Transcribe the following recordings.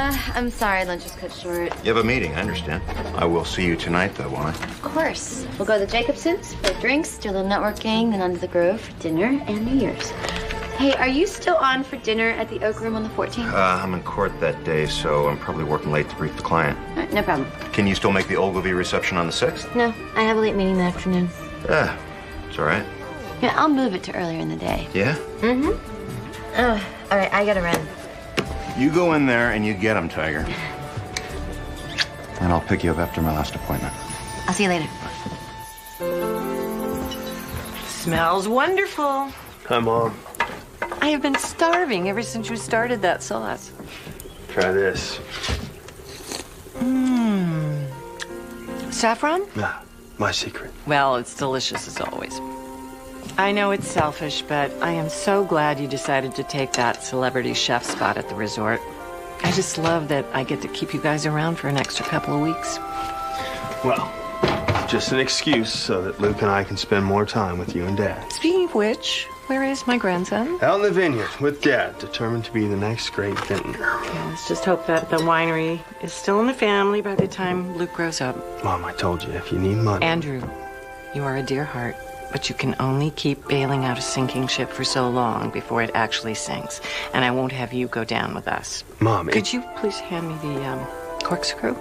I'm sorry, lunch was cut short. You have a meeting, I understand. I will see you tonight, though, won't I? Of course. We'll go to the Jacobsons for drinks, do a little networking, then on to the Grove for dinner and New Year's. Hey, are you still on for dinner at the Oak Room on the 14th? I'm in court that day, so I'm probably working late to brief the client. All right, no problem. Can you still make the Ogilvy reception on the 6th? No, I have a late meeting in the afternoon. Yeah, it's all right. Yeah, I'll move it to earlier in the day. Yeah? Mm-hmm. Oh, all right, I gotta run. You go in there and you get him, Tiger. And I'll pick you up after my last appointment. I'll see you later. Smells wonderful. Hi, Mom. I have been starving ever since you started that sauce. Try this. Saffron? Nah, my secret. Well, it's delicious as always. I know it's selfish, but I am so glad you decided to take that celebrity chef spot at the resort. I just love that I get to keep you guys around for an extra couple of weeks. Well, just an excuse so that Luke and I can spend more time with you and Dad. Speaking of which, where is my grandson? Out in the vineyard with Dad, determined to be the next great vintner. Yeah, let's just hope that the winery is still in the family by the time Luke grows up. Mom, I told you, if you need money... Andrew, you are a dear heart, but you can only keep bailing out a sinking ship for so long before it actually sinks. And I won't have you go down with us. Mom, Could you please hand me the corkscrew?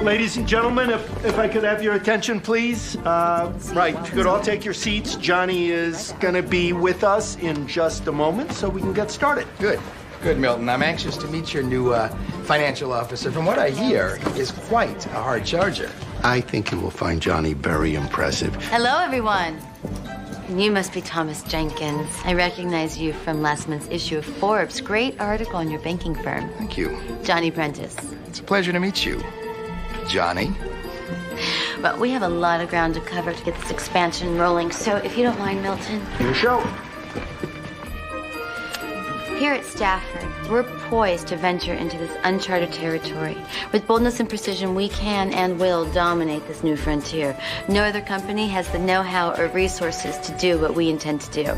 Ladies and gentlemen, if I could have your attention, please. Right, you could all take your seats. Johnny is going to be with us in just a moment, so we can get started. Good. Good, Milton. I'm anxious to meet your new financial officer. From what I hear, he is quite a hard charger. I think you will find Johnny very impressive. Hello, everyone. You must be Thomas Jenkins. I recognize you from last month's issue of Forbes. Great article on your banking firm. Thank you. Johnny Prentice. It's a pleasure to meet you, Johnny. Well, we have a lot of ground to cover to get this expansion rolling, so if you don't mind, Milton. Your show. Here at Stafford, we're poised to venture into this uncharted territory. With boldness and precision, we can and will dominate this new frontier. No other company has the know-how or resources to do what we intend to do.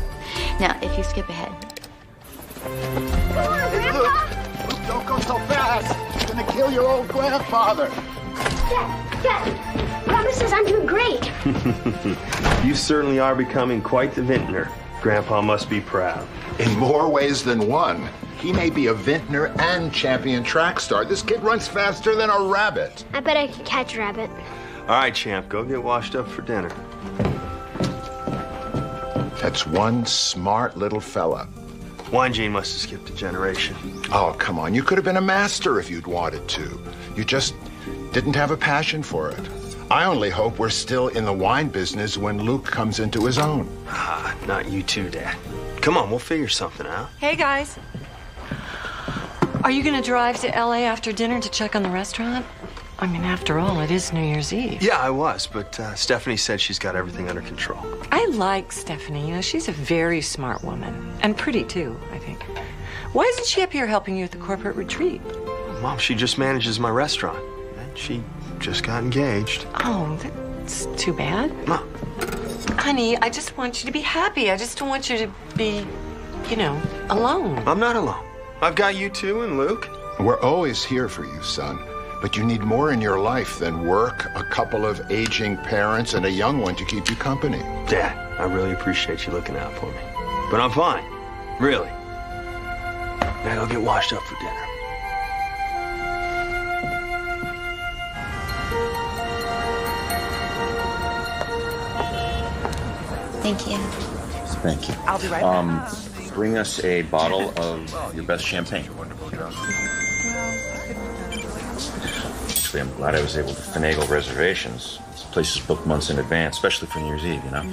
Now, if you skip ahead. Come on, Grandpa! Luke, don't go so fast. You're gonna kill your old grandfather. Dad, promises I'm doing great. You certainly are becoming quite the vintner. Grandpa must be proud. In more ways than one. He may be a vintner and champion track star. This kid runs faster than a rabbit. I bet I could catch a rabbit. All right, champ, go get washed up for dinner. That's one smart little fella. Wine Gene must have skipped a generation. Oh, come on. You could have been a master if you'd wanted to. You just didn't have a passion for it. I only hope we're still in the wine business when Luke comes into his own. Ah, not you too, Dad. Come on, we'll figure something out. Hey, guys. Are you going to drive to L.A. after dinner to check on the restaurant? I mean, after all, it is New Year's Eve. Yeah, I was, but Stephanie said she's got everything under control. I like Stephanie. You know, she's a very smart woman. And pretty, too, I think. Why isn't she up here helping you at the corporate retreat? Mom, she just manages my restaurant. And she just got engaged. Oh, that's too bad. Mom. Honey, I just want you to be happy. I just don't want you to be, you know, alone. I'm not alone. I've got you two and Luke. We're always here for you, son. But you need more in your life than work, a couple of aging parents, and a young one to keep you company. Dad, I really appreciate you looking out for me. But I'm fine. Really. Now go get washed up for dinner. Thank you. Thank you. I'll be right back. Bring us a bottle of your best champagne. Actually, I'm glad I was able to finagle reservations. This place is booked months in advance, especially for New Year's Eve, you know?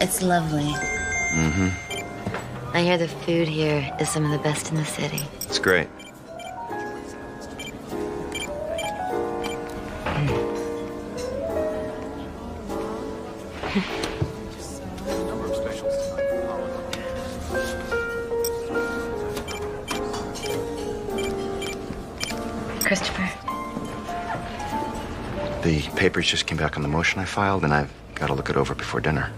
It's lovely. Mm-hmm. I hear the food here is some of the best in the city. It's great. Christopher. The papers just came back on the motion I filed, and I've got to look it over before dinner.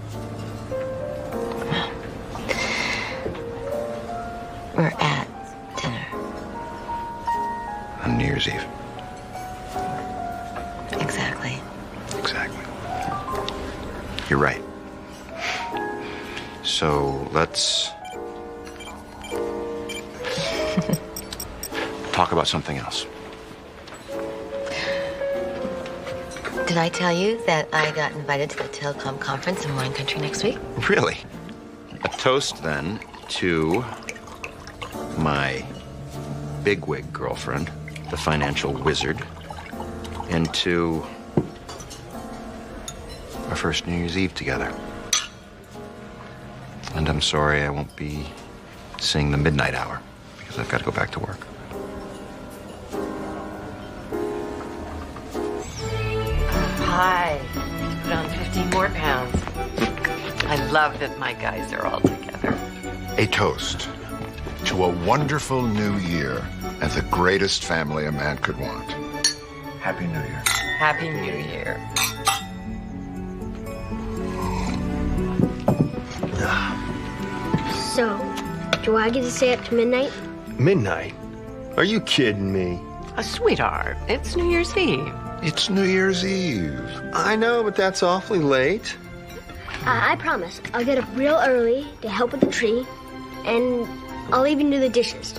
We're at dinner. On New Year's Eve. Exactly. Exactly. You're right. So let's talk about something else. Did I tell you that I got invited to the telecom conference in wine country next week? Really? A toast, then, to my bigwig girlfriend, the financial wizard, and to our first New Year's Eve together. And I'm sorry I won't be seeing the midnight hour because I've got to go back to work. Hi. Put on 15 more pounds. I love that my guys are all together. A toast to a wonderful new year and the greatest family a man could want. Happy New Year. Happy New Year. So, do I get to stay up to midnight? Midnight? Are you kidding me? Sweetheart, it's New Year's Eve. It's New Year's Eve. I know, but that's awfully late. I promise. I'll get up real early to help with the tree, and I'll even do the dishes.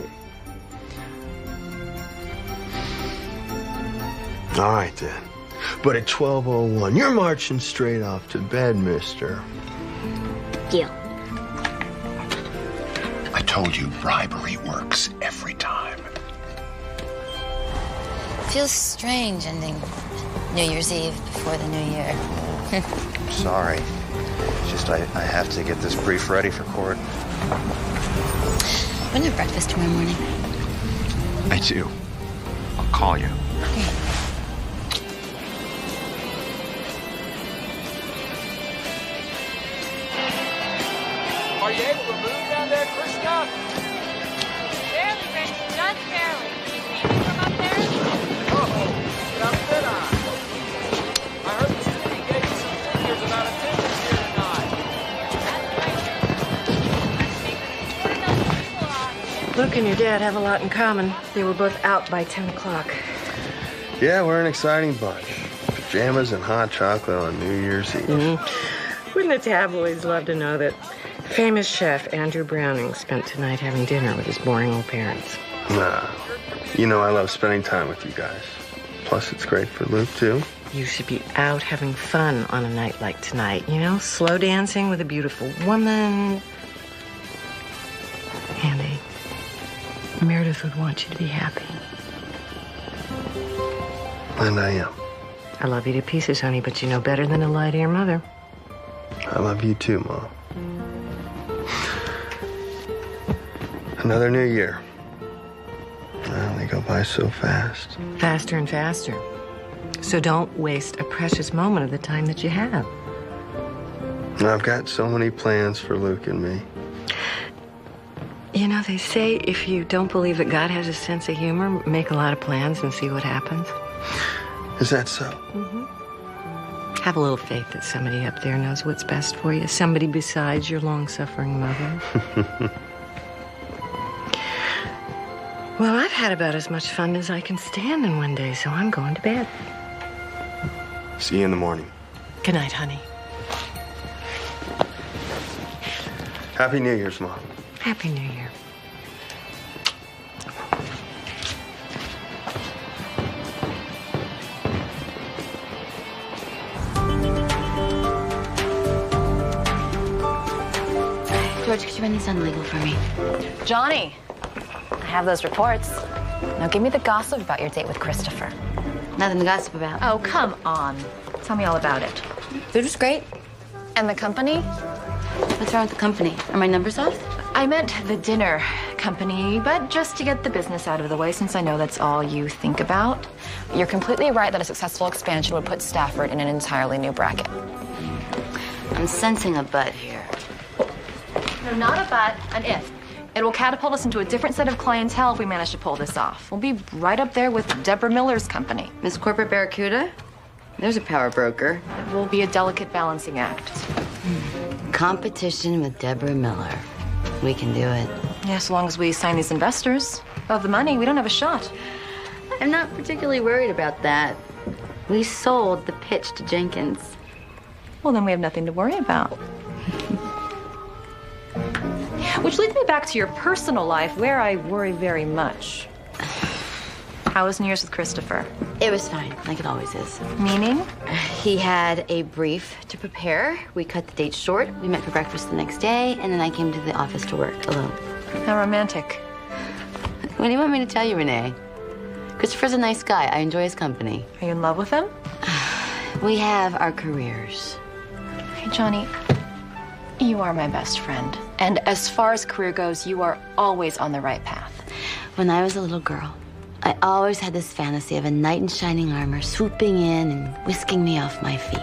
All right, then. But at 12:01, you're marching straight off to bed, mister. Deal. I told you bribery works every time. Feels strange ending New Year's Eve before the new year. Sorry. It's just I have to get this brief ready for court. Wanna have breakfast tomorrow morning? I do. I'll call you. Are you able to move down there, Krishna? Barely, Rich, just barely. Can you see me from up there? Get up fit on. I heard the city gave you some figures about attendance here tonight. That's right, Rich. Luke and your dad have a lot in common. They were both out by 10 o'clock. Yeah, we're an exciting bunch. Pajamas and hot chocolate on New Year's Eve. Wouldn't the tabloids love to know that famous chef Andrew Browning spent tonight having dinner with his boring old parents? Nah. You know I love spending time with you guys. Plus, it's great for Luke, too. You should be out having fun on a night like tonight, you know? Slow dancing with a beautiful woman. Andy, Meredith would want you to be happy. And I am. I love you to pieces, honey, but you know better than to lie to your mother. I love you, too, Mom. Another new year. Well, they go by so fast. Faster and faster. So don't waste a precious moment of the time that you have. And I've got so many plans for Luke and me. You know, they say if you don't believe that God has a sense of humor, make a lot of plans and see what happens. Is that so? Have a little faith that somebody up there knows what's best for you. Somebody besides your long-suffering mother. Well, I've had about as much fun as I can stand in one day, so I'm going to bed. See you in the morning. Good night, honey. Happy New Year's, Mom. Happy New Year. George, could you run these on legal for me? Johnny, I have those reports. Now give me the gossip about your date with Christopher. Nothing to gossip about. Oh, come on. Tell me all about it. Food was great. And the company? What's wrong with the company? Are my numbers off? I meant the dinner company, but just to get the business out of the way, since I know that's all you think about. You're completely right that a successful expansion would put Stafford in an entirely new bracket. I'm sensing a but here. No, not a but, an if. It will catapult us into a different set of clientele if we manage to pull this off. We'll be right up there with Deborah Miller's company. Miss Corporate Barracuda? There's a power broker. It will be a delicate balancing act. Competition with Deborah Miller. We can do it. Yeah, so long as we sign these investors. Of the money, we don't have a shot. I'm not particularly worried about that. We sold the pitch to Jenkins. Well, then we have nothing to worry about. Which leads me back to your personal life, where I worry very much. How was New Year's with Christopher? It was fine, like it always is. Meaning? He had a brief to prepare. We cut the date short. We met for breakfast the next day, and then I came to the office to work alone. How romantic. What do you want me to tell you, Renee? Christopher's a nice guy. I enjoy his company. Are you in love with him? We have our careers. Hey, Johnny, you are my best friend. And as far as career goes, you are always on the right path. When I was a little girl, I always had this fantasy of a knight in shining armor swooping in and whisking me off my feet.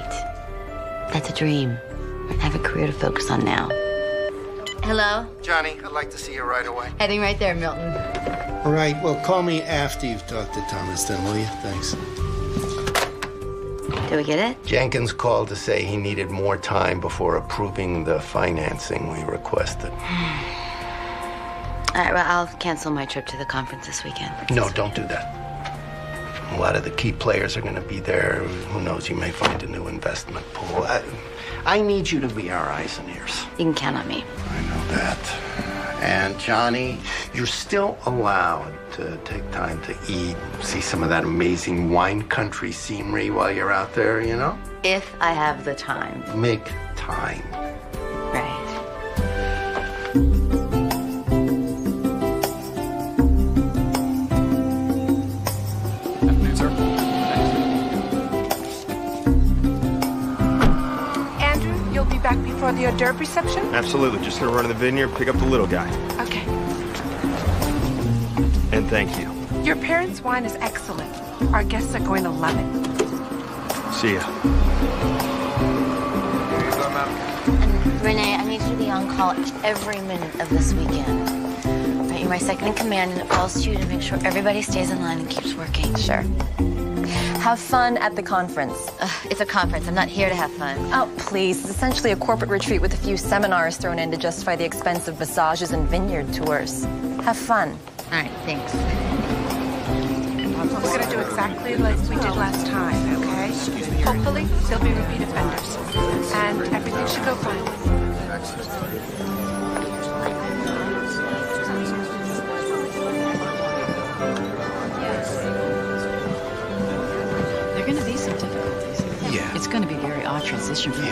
That's a dream. I have a career to focus on now. Hello? Johnny, I'd like to see you right away. Heading right there, Milton. All right, well, call me after you've talked to Thomas then, will you? Thanks. Did we get it? Jenkins called to say he needed more time before approving the financing we requested. All right, well, I'll cancel my trip to the conference this weekend. No, don't do that. A lot of the key players are going to be there. Who knows, you may find a new investment pool. I need you to be our eyes and ears. You can count on me. I know that. And Johnny, you're still allowed to take time to eat, see some of that amazing wine country scenery while you're out there, you know? If I have the time. Make time. Right. Back before the hors d'oeuvre reception? Absolutely. Just gonna run to the vineyard, pick up the little guy. Okay. And thank you. Your parents' wine is excellent. Our guests are going to love it. See ya. And Renee, I need you to be on call every minute of this weekend. Right, you're my second in command, and it falls to you to make sure everybody stays in line and keeps working. Sure. Have fun at the conference. It's a conference. I'm not here to have fun. Oh, please. It's essentially a corporate retreat with a few seminars thrown in to justify the expense of massages and vineyard tours. Have fun. All right, thanks. We're going to do exactly like we did last time, okay? Hopefully, there'll be repeat offenders. And everything should go fine. It's going to be a very odd transition for you.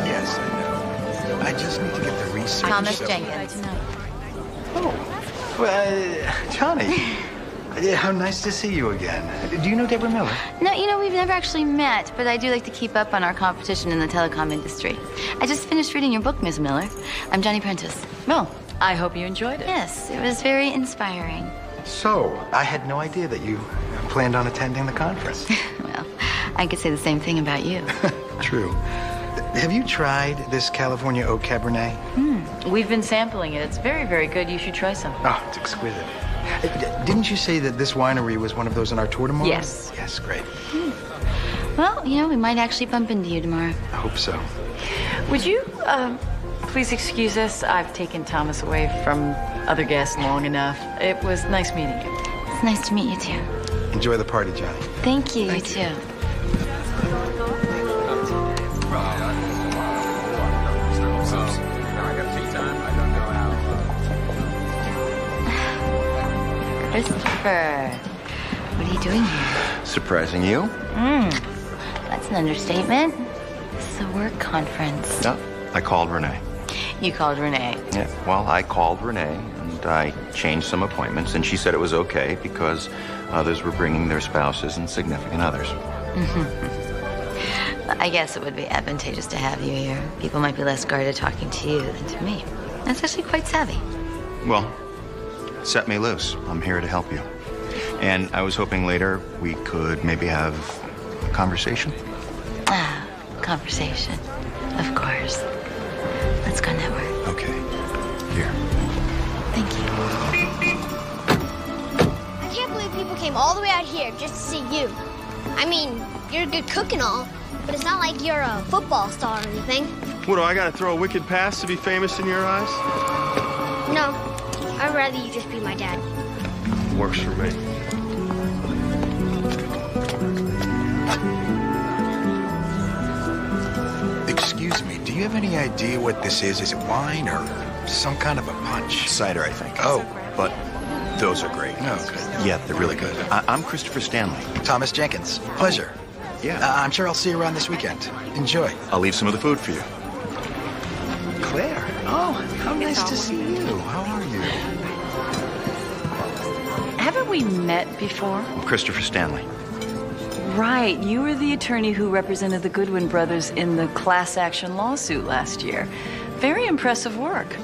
Yes, I know. I just need to get the research. Thomas Jenkins. Oh, well, Johnny. How nice to see you again. Do you know Deborah Miller? No, you know, we've never actually met, but I do like to keep up on our competition in the telecom industry. I just finished reading your book, Miss Miller. I'm Johnny Prentice. Well, I hope you enjoyed it. Yes, it was very inspiring. So, I had no idea that you planned on attending the conference. Well, I could say the same thing about you. True. Have you tried this California Oak Cabernet? We've been sampling it. It's very, very good. You should try some. Oh, it's exquisite. Didn't you say that this winery was one of those on our tour tomorrow? Yes. Yes, great. Well, you know, we might actually bump into you tomorrow. I hope so. Would you, please excuse us? I've taken Thomas away from other guests long enough. It was nice meeting you. It's nice to meet you, too. Enjoy the party, Johnny. Thank you, you too. Christopher, what are you doing here? Surprising you? That's an understatement. This is a work conference. No, I called Renee. You called Renee. Yeah, well, I called Renee, and I changed some appointments, and she said it was okay because others were bringing their spouses and significant others. I guess it would be advantageous to have you here. People might be less guarded talking to you than to me. That's actually quite savvy. Well, set me loose. I'm here to help you. And I was hoping later we could maybe have a conversation. Conversation. Of course. Let's go network. Okay. Here. Thank you. I can't believe people came all the way out here just to see you. I mean, you're a good cook and all, but it's not like you're a football star or anything. What, do I gotta throw a wicked pass to be famous in your eyes? No, I'd rather you just be my dad. Works for me. Excuse me, do you have any idea what this is? Is it wine or some kind of a punch? Cider, I think. Oh. But those are great. Oh, good. Yeah, they're really good. I'm Christopher Stanley. Thomas Jenkins. Pleasure. Yeah. I'm sure I'll see you around this weekend. Enjoy. I'll leave some of the food for you. Claire. Oh, how nice to see you. How are you? Haven't we met before? I'm Christopher Stanley. Right. You were the attorney who represented the Goodwin brothers in the class action lawsuit last year. Very impressive work.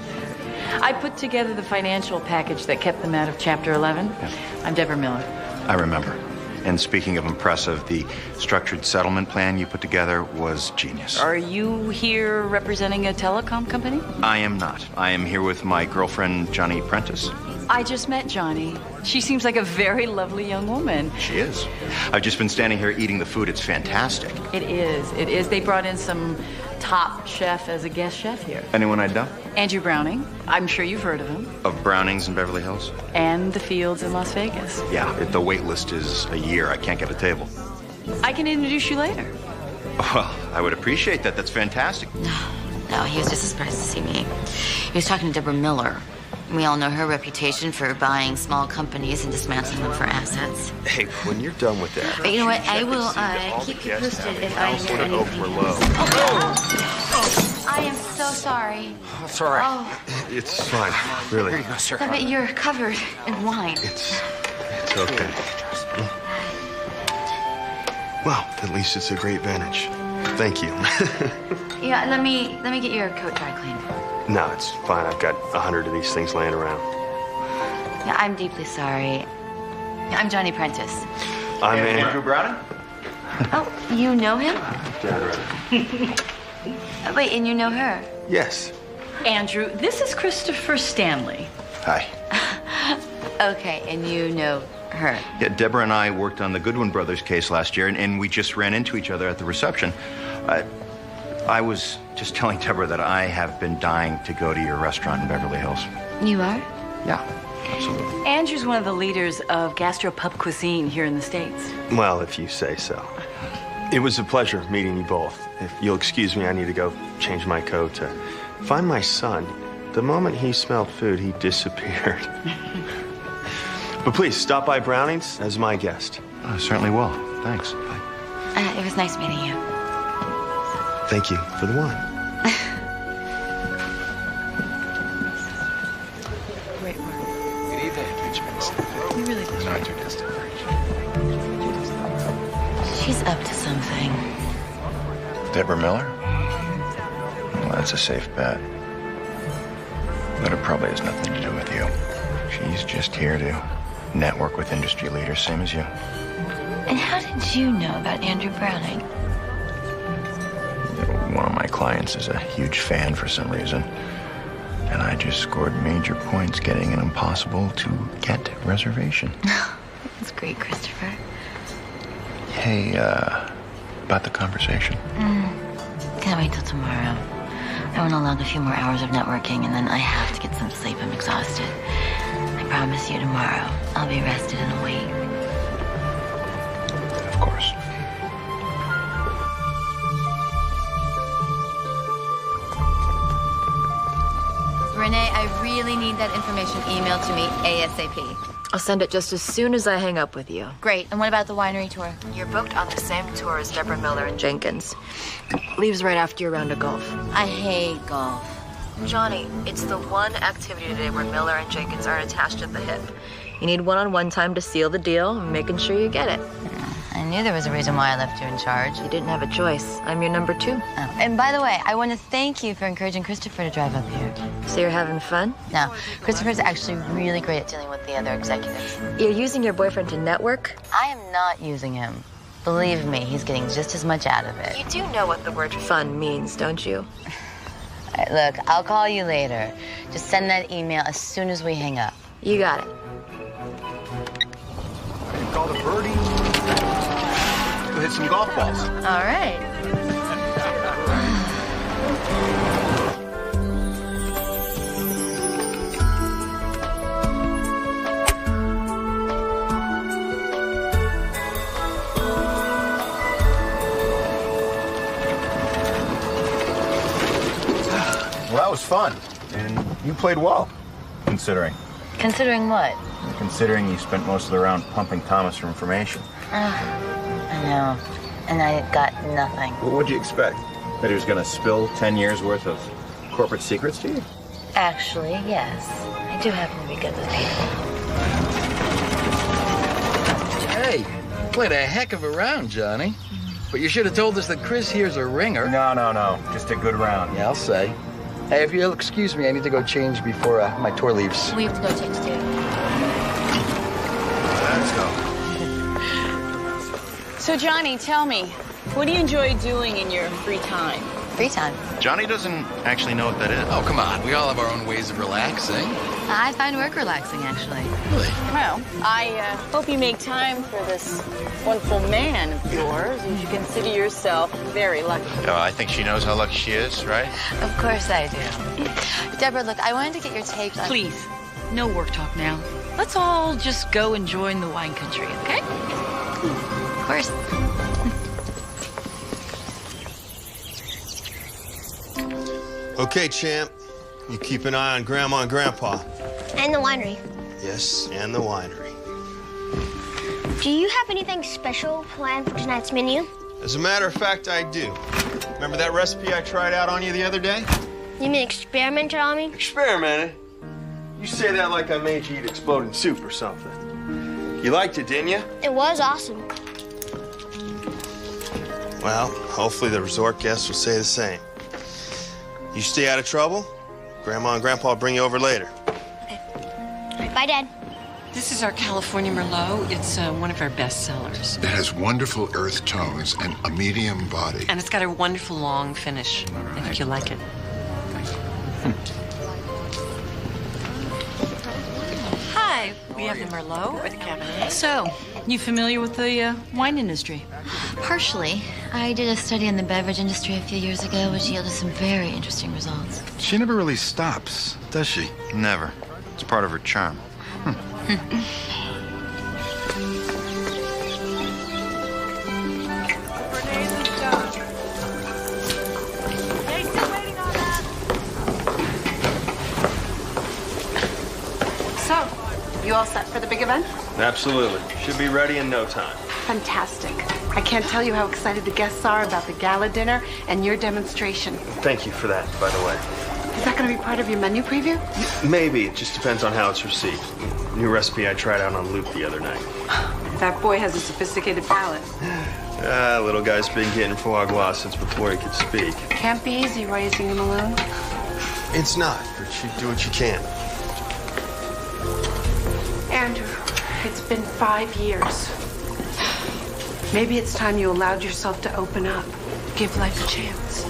I put together the financial package that kept them out of Chapter 11. Yeah. I'm Deborah Miller. I remember. And speaking of impressive, the structured settlement plan you put together was genius. Are you here representing a telecom company? I am not. I am here with my girlfriend, Johnny Prentice. I just met Johnny. She seems like a very lovely young woman. She is. I've just been standing here eating the food. It's fantastic. It is. It is. They brought in some top chef as a guest chef here. Anyone I'd know? Andrew Browning. I'm sure you've heard of him. Of Brownings in Beverly Hills? And the Fields in Las Vegas. Yeah, the wait list is a year. I can't get a table. I can introduce you later. Well, I would appreciate that. That's fantastic. No, he was just surprised to see me. He was talking to Deborah Miller. We all know her reputation for buying small companies and dismantling them for assets. Hey, when you're done with that... But you know what? I will keep you posted if I hear anything. Oh, I am so sorry. It's all right. Oh. It's fine, really. Here you go, sir. But you're covered in wine. It's okay. Well, at least it's a great vintage. Thank you. Yeah, let me get your coat dry cleaned. No, it's fine. I've got 100 of these things laying around. Yeah, I'm deeply sorry. I'm Johnny Prentice. I'm Andrew Browning? Oh, you know him? Wait, and you know her? Yes. Andrew, this is Christopher Stanley. Hi. Okay, and you know her? Yeah, Deborah and I worked on the Goodwin brothers case last year, and we just ran into each other at the reception. I was just telling Deborah that I have been dying to go to your restaurant in Beverly Hills. You are? Yeah, absolutely. Andrew's one of the leaders of gastropub cuisine here in the States. Well, if you say so. It was a pleasure meeting you both. If you'll excuse me, I need to go change my coat to find my son. The moment he smelled food, he disappeared. But please, stop by Browning's as my guest. I certainly will. Thanks. Bye. It was nice meeting you. Thank you for the wine. Great work. Good evening. You really did. Not too distant. She's up to something. Deborah Miller? Well, that's a safe bet. But it probably has nothing to do with you. She's just here to network with industry leaders, same as you. And how did you know about Andrew Browning? One of my clients is a huge fan for some reason. And I just scored major points getting an impossible to get reservation. That's great, Christopher. Hey, about the conversation. Can't wait till tomorrow. I want to log a few more hours of networking, and then I have to get some sleep. I'm exhausted. I promise you tomorrow, I'll be rested and awake. Of course. Renee, I really need that information emailed to me ASAP. I'll send it just as soon as I hang up with you. Great. And what about the winery tour? You're booked on the same tour as Deborah Miller and Jenkins. Leaves right after your round of golf. I hate golf. Johnny, it's the one activity today where Miller and Jenkins aren't attached at the hip. You need one-on-one time to seal the deal, making sure you get it. I knew there was a reason why I left you in charge. You didn't have a choice. I'm your number 2. Oh. And by the way, I want to thank you for encouraging Christopher to drive up here. So you're having fun? No, Christopher's actually really great at dealing with the other executives. You're using your boyfriend to network? I am not using him. Believe me, he's getting just as much out of it. You do know what the word fun means, don't you? All right, look, I'll call you later. Just send that email as soon as we hang up. You got it. Call the birdie. Go hit some golf balls. All right. Well, that was fun. And you played well, considering. Considering what? Considering you spent most of the round pumping Thomas for information. I know. And I got nothing. Well, what'd you expect? That he was going to spill 10 years worth of corporate secrets to you? Actually, yes. I do happen to be good with people. Hey, you played a heck of a round, Johnny. But you should have told us that Chris here's a ringer. No. Just a good round. Yeah, I'll say. Hey, if you'll excuse me, I need to go change before my tour leaves. We have to go change too. Let's go. So, Johnny, tell me, what do you enjoy doing in your free time? Free time? Johnny doesn't actually know what that is. Oh, come on. We all have our own ways of relaxing. I find work relaxing, actually. Really? Well, I hope you make time for this wonderful man of yours, as you consider yourself very lucky. Oh, I think she knows how lucky she is, right? Of course I do. Deborah, look, I wanted to get your take on... Please, no work talk now. Let's all just go and join the wine country, okay? Of course. Okay, champ. You keep an eye on Grandma and Grandpa. And the winery. Yes, and the winery. Do you have anything special planned for tonight's menu? As a matter of fact, I do. Remember that recipe I tried out on you the other day? You mean experimented on me? Experimented? You say that like I made you eat exploding soup or something. You liked it, didn't you? It was awesome. Well, hopefully the resort guests will say the same. You stay out of trouble, Grandma and Grandpa will bring you over later. Bye, Dad. This is our California Merlot. It's one of our best sellers. It has wonderful earth tones and a medium body. And it's got a wonderful long finish. I think you'll like it. Hi, we have the Merlot or the Cabernet. So, you familiar with the wine industry? Partially. I did a study in the beverage industry a few years ago, which yielded some very interesting results. She never really stops, does she? Never. It's part of her charm. So, you all set for the big event? Absolutely. Should be ready in no time. Fantastic. I can't tell you how excited the guests are about the gala dinner and your demonstration. Thank you for that, by the way. Is that going to be part of your menu preview? Maybe. It just depends on how it's received. New recipe I tried out on Luke the other night. That boy has a sophisticated palate. Little guy's been getting foie gras since before he could speak. Can't be easy raising him alone. It's not, but you do what you can. Andrew, it's been 5 years. Maybe it's time you allowed yourself to open up. Give life a chance.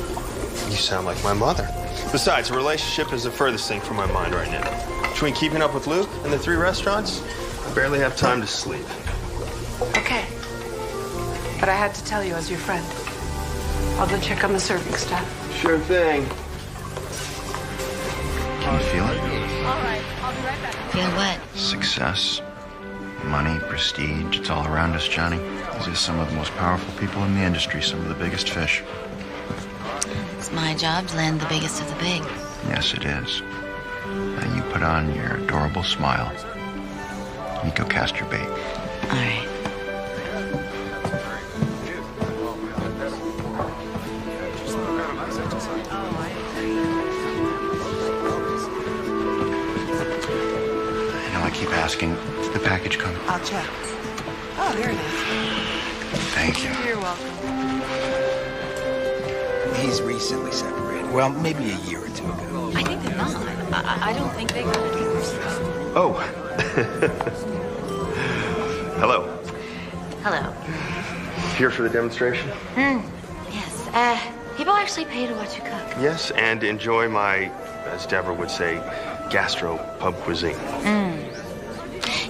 You sound like my mother. Besides, a relationship is the furthest thing from my mind right now. Between keeping up with Luke and the 3 restaurants, I barely have time to sleep. Okay. But I had to tell you as your friend. I'll go check on the serving staff. Sure thing. Can you feel it? All right, I'll be right back. Feel what? Success, money, prestige, it's all around us, Johnny. These are some of the most powerful people in the industry, some of the biggest fish. It's my job to land the biggest of the big. Yes, it is. Now you put on your adorable smile. You go cast your bait. All right. I know I keep asking, did the package come? I'll check. Oh, there it is. Thank you. You're welcome. He's recently separated. Well, maybe a year or 2 ago. I think they're not. I don't think they got divorced. Oh. Hello. Hello. Here for the demonstration? Yes. People actually pay to watch you cook. Yes, and enjoy my, as Deborah would say, gastro pub cuisine.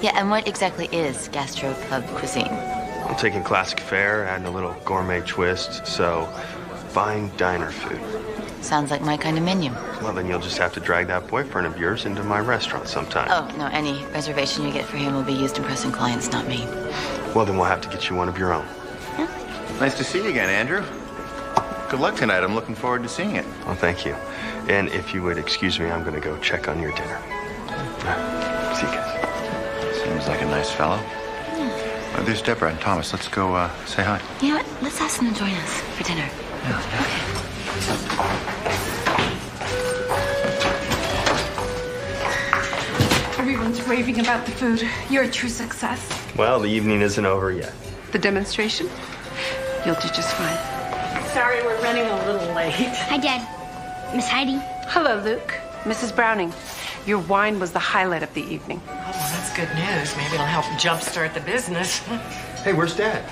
Yeah, and what exactly is gastro pub cuisine? I'm taking classic fare, adding a little gourmet twist, so fine diner food. Sounds like my kind of menu. Well, then you'll just have to drag that boyfriend of yours into my restaurant sometime. Oh, no, any reservation you get for him will be used impressing clients, not me. Well, then we'll have to get you one of your own. Nice to see you again, Andrew. Good luck tonight. I'm looking forward to seeing it. Well, thank you. And if you would excuse me, I'm going to go check on your dinner. See you guys. Seems like a nice fellow. There's Deborah and Thomas. Let's go say hi. You know what? Let's ask them to join us for dinner. Everyone's raving about the food. You're a true success. Well, the evening isn't over yet. The demonstration? You'll do just fine. Sorry, we're running a little late. Hi, Dad. Miss Heidi. Hello, Luke. Mrs. Browning, your wine was the highlight of the evening. Oh, well, that's good news. Maybe it'll help jumpstart the business. Hey, where's Dad?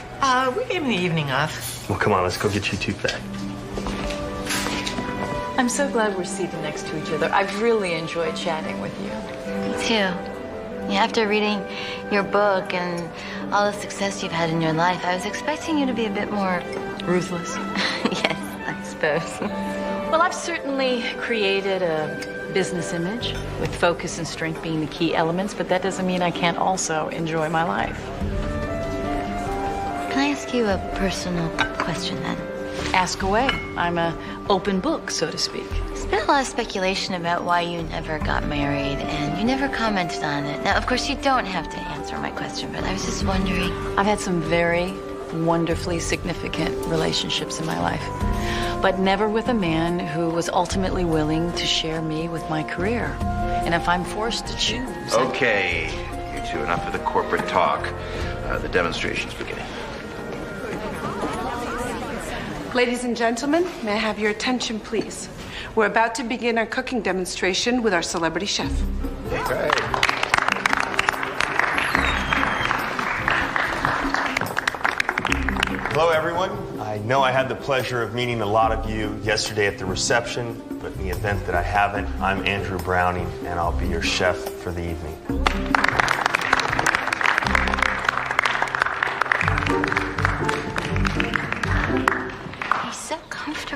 We gave him the evening off. Well, come on, let's go get you two fed. I'm so glad we're seated next to each other. I've really enjoyed chatting with you. Me too. Yeah, after reading your book and all the success you've had in your life, I was expecting you to be a bit more ruthless. Yes, I suppose. Well, I've certainly created a business image with focus and strength being the key elements, but that doesn't mean I can't also enjoy my life. Can I ask you a personal question then? Ask away. I'm an open book, so to speak. There's been a lot of speculation about why you never got married, and you never commented on it. Now, of course, you don't have to answer my question, but I was just wondering. I've had some very wonderfully significant relationships in my life, but never with a man who was ultimately willing to share me with my career. And if I'm forced to choose... Okay, you two, enough of the corporate talk. The demonstration's beginning. Ladies and gentlemen, may I have your attention, please? We're about to begin our cooking demonstration with our celebrity chef. Okay. Hello, everyone. I know I had the pleasure of meeting a lot of you yesterday at the reception, but in the event that I haven't, I'm Andrew Browning, and I'll be your chef for the evening.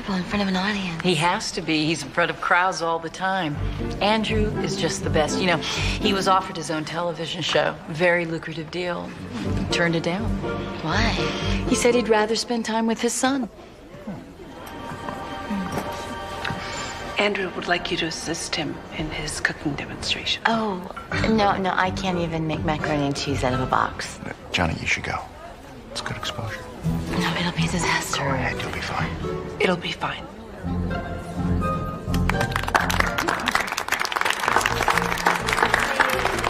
In front of an audience. He has to be. He's in front of crowds all the time. Andrew is just the best. You know, he was offered his own television show. Very lucrative deal. He turned it down. Why? He said he'd rather spend time with his son. Andrew would like you to assist him in his cooking demonstration. Oh, no, I can't even make macaroni and cheese out of a box. Johnny, you should go. It's good exposure. No, it'll be a disaster. Go ahead, you'll be fine. It'll be fine.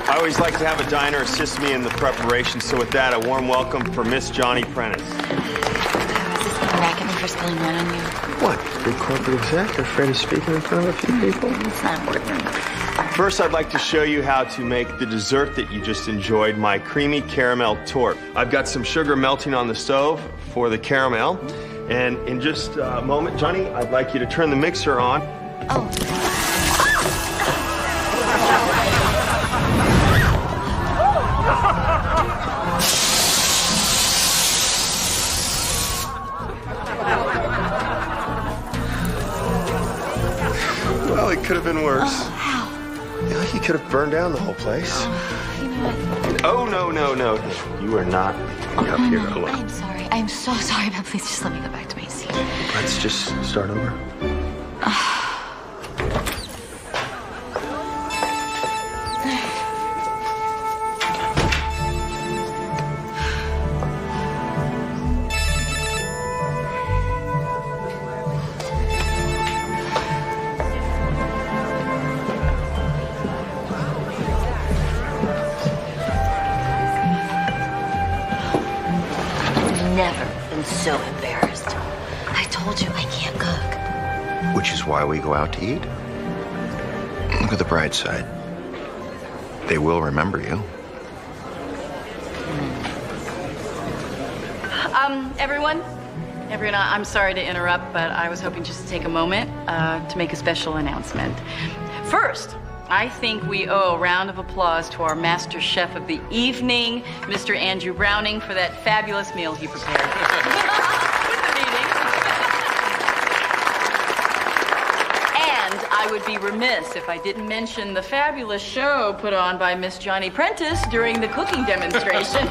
I always like to have a diner assist me in the preparation, so with that, a warm welcome for Miss Johnny Prentice. Is this getting back at me for spilling wine on you? What? Big corporate exec afraid of speaking in front of a few people? It's not working. First, I'd like to show you how to make the dessert that you just enjoyed, my creamy caramel torte. I've got some sugar melting on the stove for the caramel. And in just a moment, Johnny, I'd like you to turn the mixer on. Oh. Well, it could have been worse. Oh, how? Yeah, you could have burned down the whole place. You know what? Oh, no. You are not up here alone. I'm sorry. I'm so sorry, but please just let me go back to my seat. Let's just start over. Never been so embarrassed. I told you I can't cook. Which is why we go out to eat. Look at the bright side. They will remember you. Everyone, I'm sorry to interrupt, but I was hoping just to take a moment to make a special announcement. First, I think we owe a round of applause to our master chef of the evening, Mr. Andrew Browning, for that fabulous meal he prepared. And I would be remiss if I didn't mention the fabulous show put on by Miss Johnny Prentice during the cooking demonstration.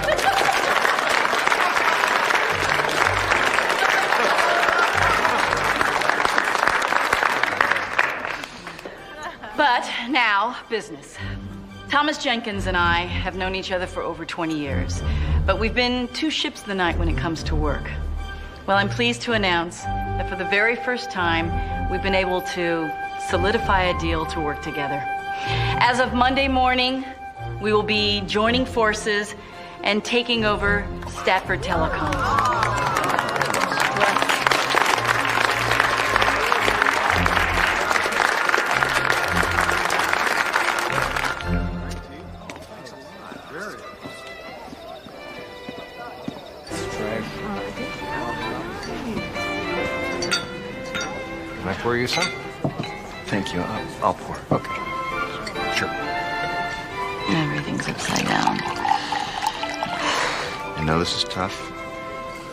But now, business. Thomas Jenkins and I have known each other for over 20 years, but we've been two ships in the night when it comes to work. Well, I'm pleased to announce that for the very first time, we've been able to solidify a deal to work together. As of Monday morning, we will be joining forces and taking over Stafford Telecom. Can I pour you some? Thank you. I'll pour. Okay. Sure. Everything's upside down. I know this is tough.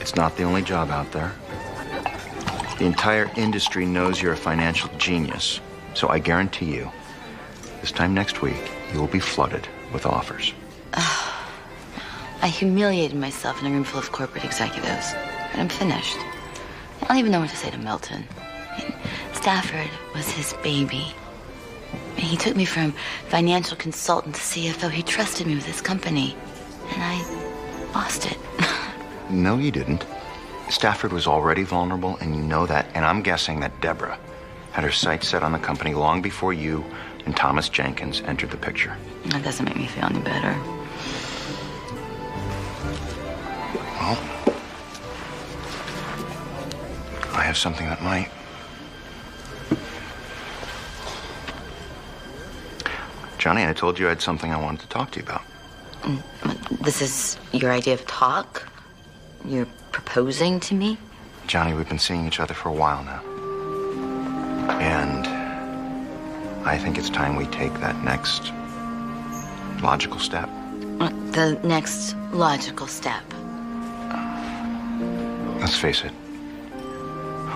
It's not the only job out there. The entire industry knows you're a financial genius. So I guarantee you, this time next week, you will be flooded with offers. I humiliated myself in a room full of corporate executives, and I'm finished. I don't even know what to say to Milton. Stafford was his baby. He took me from financial consultant to CFO. He trusted me with his company, and I lost it. No, you didn't. Stafford was already vulnerable, and you know that. And I'm guessing that Deborah had her sights set on the company long before you and Thomas Jenkins entered the picture. That doesn't make me feel any better. Well, I have something that might. Johnny, I told you I had something I wanted to talk to you about. This is your idea of talk? You're proposing to me? Johnny, we've been seeing each other for a while now. And I think it's time we take that next logical step. The next logical step. Let's face it.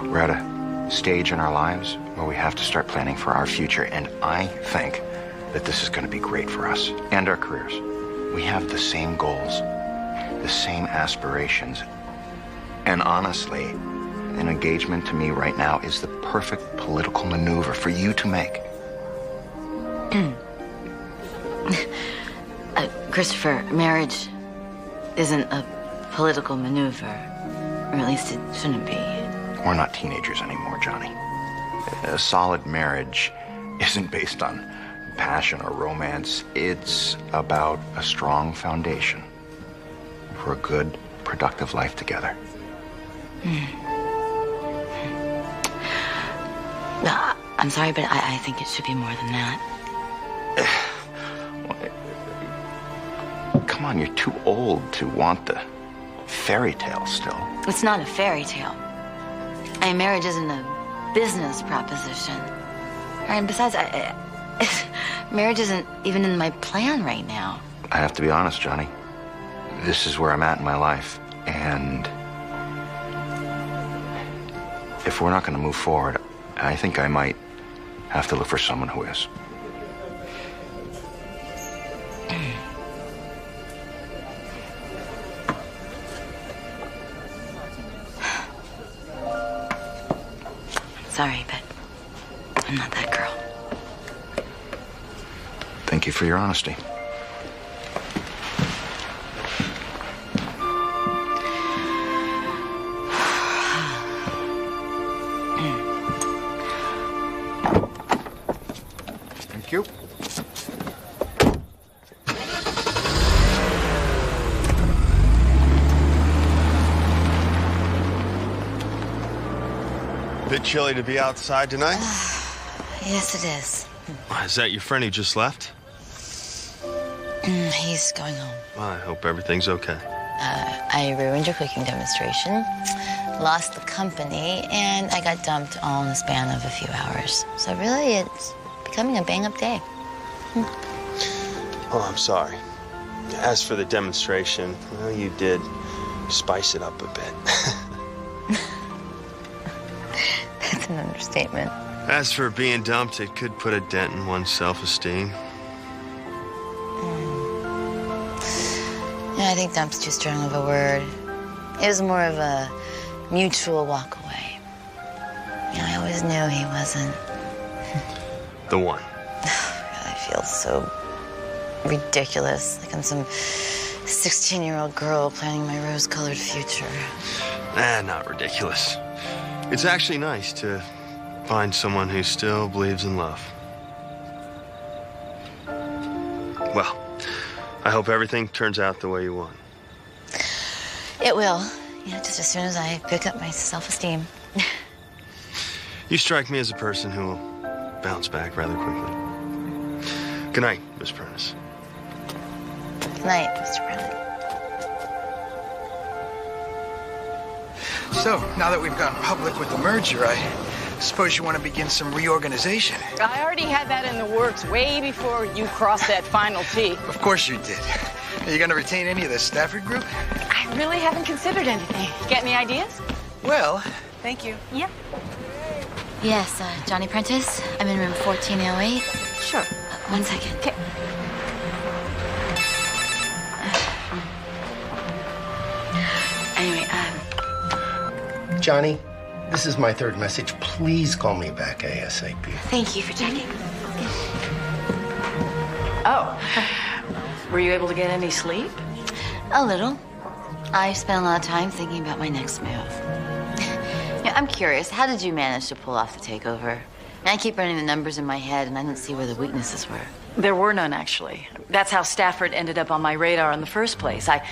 We're at a stage in our lives where we have to start planning for our future, and I think that this is going to be great for us and our careers. We have the same goals, the same aspirations. And honestly, an engagement to me right now is the perfect political maneuver for you to make. Christopher, marriage isn't a political maneuver, or at least it shouldn't be. We're not teenagers anymore, Johnny. A solid marriage isn't based on passion or romance. It's about a strong foundation for a good, productive life together. I'm sorry, but I think it should be more than that. Come on, you're too old to want the fairy tale still. It's not a fairy tale. Marriage isn't a business proposition. And besides, marriage isn't even in my plan right now. I have to be honest, Johnny. This is where I'm at in my life. And if we're not going to move forward, I think I might have to look for someone who is. Sorry, but I'm not that girl. Thank you for your honesty. Thank you. Bit chilly to be outside tonight? Yes, it is. Is that your friend who just left? He's going home. Well, I hope everything's okay. I ruined your cooking demonstration, lost the company, and I got dumped all in the span of a few hours. So really, it's becoming a bang-up day. Oh, I'm sorry. As for the demonstration, well, you did spice it up a bit. That's an understatement. As for being dumped, it could put a dent in one's self-esteem. Yeah, I think dump's too strong of a word. It was more of a mutual walk away. I always knew he wasn't. The one. feel so ridiculous, like I'm some 16-year-old girl planning my rose-colored future. Not ridiculous. It's actually nice to find someone who still believes in love. Well, I hope everything turns out the way you want. It will. Just as soon as I pick up my self-esteem. You strike me as a person who will bounce back rather quickly. Good night, Miss Prentice. Good night, Mr. Brennan. So, now that we've gone public with the merger, I suppose you want to begin some reorganization. I already had that in the works way before you crossed that final T. Of course you did. Are you going to retain any of the Stafford group? I really haven't considered anything. Got any ideas? Well, thank you. Yep. Yes, Johnny Prentice. I'm in room 1408. Sure. 1 second. Okay. Anyway, Johnny, this is my third message. Please call me back ASAP. Thank you for checking. Oh. Were you able to get any sleep? A little. I spent a lot of time thinking about my next move. I'm curious, how did you manage to pull off the takeover? I keep running the numbers in my head, and I don't see where the weaknesses were. There were none, actually. That's how Stafford ended up on my radar in the first place. I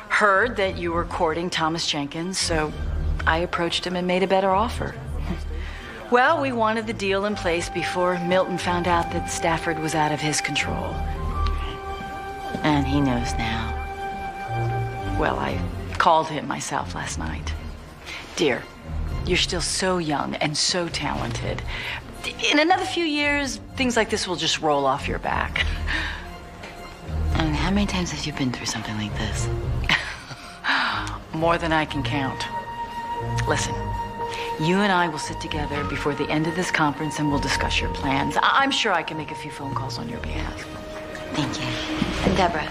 heard that you were courting Thomas Jenkins, so I approached him and made a better offer. Well, we wanted the deal in place before Milton found out that Stafford was out of his control. And he knows now. Well, I called him myself last night. Dear, you're still so young and so talented. In another few years, things like this will just roll off your back. And how many times have you been through something like this? More than I can count. Listen, you and I will sit together before the end of this conference and we'll discuss your plans. I'm sure I can make a few phone calls on your behalf. Thank you. And Deborah,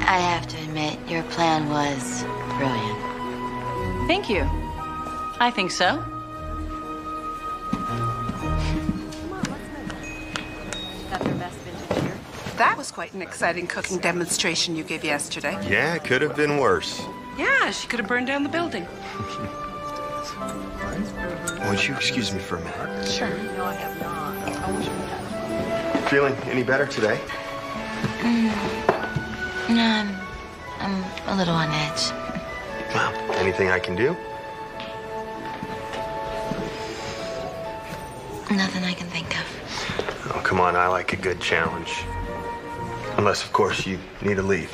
I have to admit, your plan was brilliant. Thank you. I think so. That was quite an exciting cooking demonstration you gave yesterday. Yeah, it could have been worse. Yeah, she could have burned down the building. Would you excuse me for a minute? Sure. Feeling any better today? No, I'm a little on edge. Well, anything I can do? Nothing I can think of. Oh, come on, I like a good challenge. Unless, of course, you need to leave.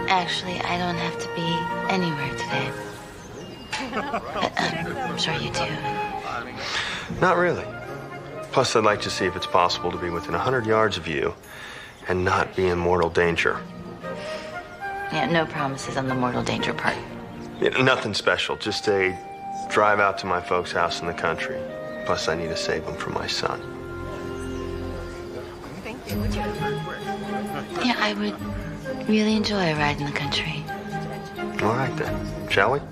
Actually, I don't have to be anywhere today. But I'm sure you do. Not really. Plus, I'd like to see if it's possible to be within 100 yards of you and not be in mortal danger. Yeah, no promises on the mortal danger part. Yeah, nothing special, just a drive out to my folks' house in the country. Plus, I need to save them from my son. Yeah, I would really enjoy a ride in the country. All right, then. Shall we? Okay.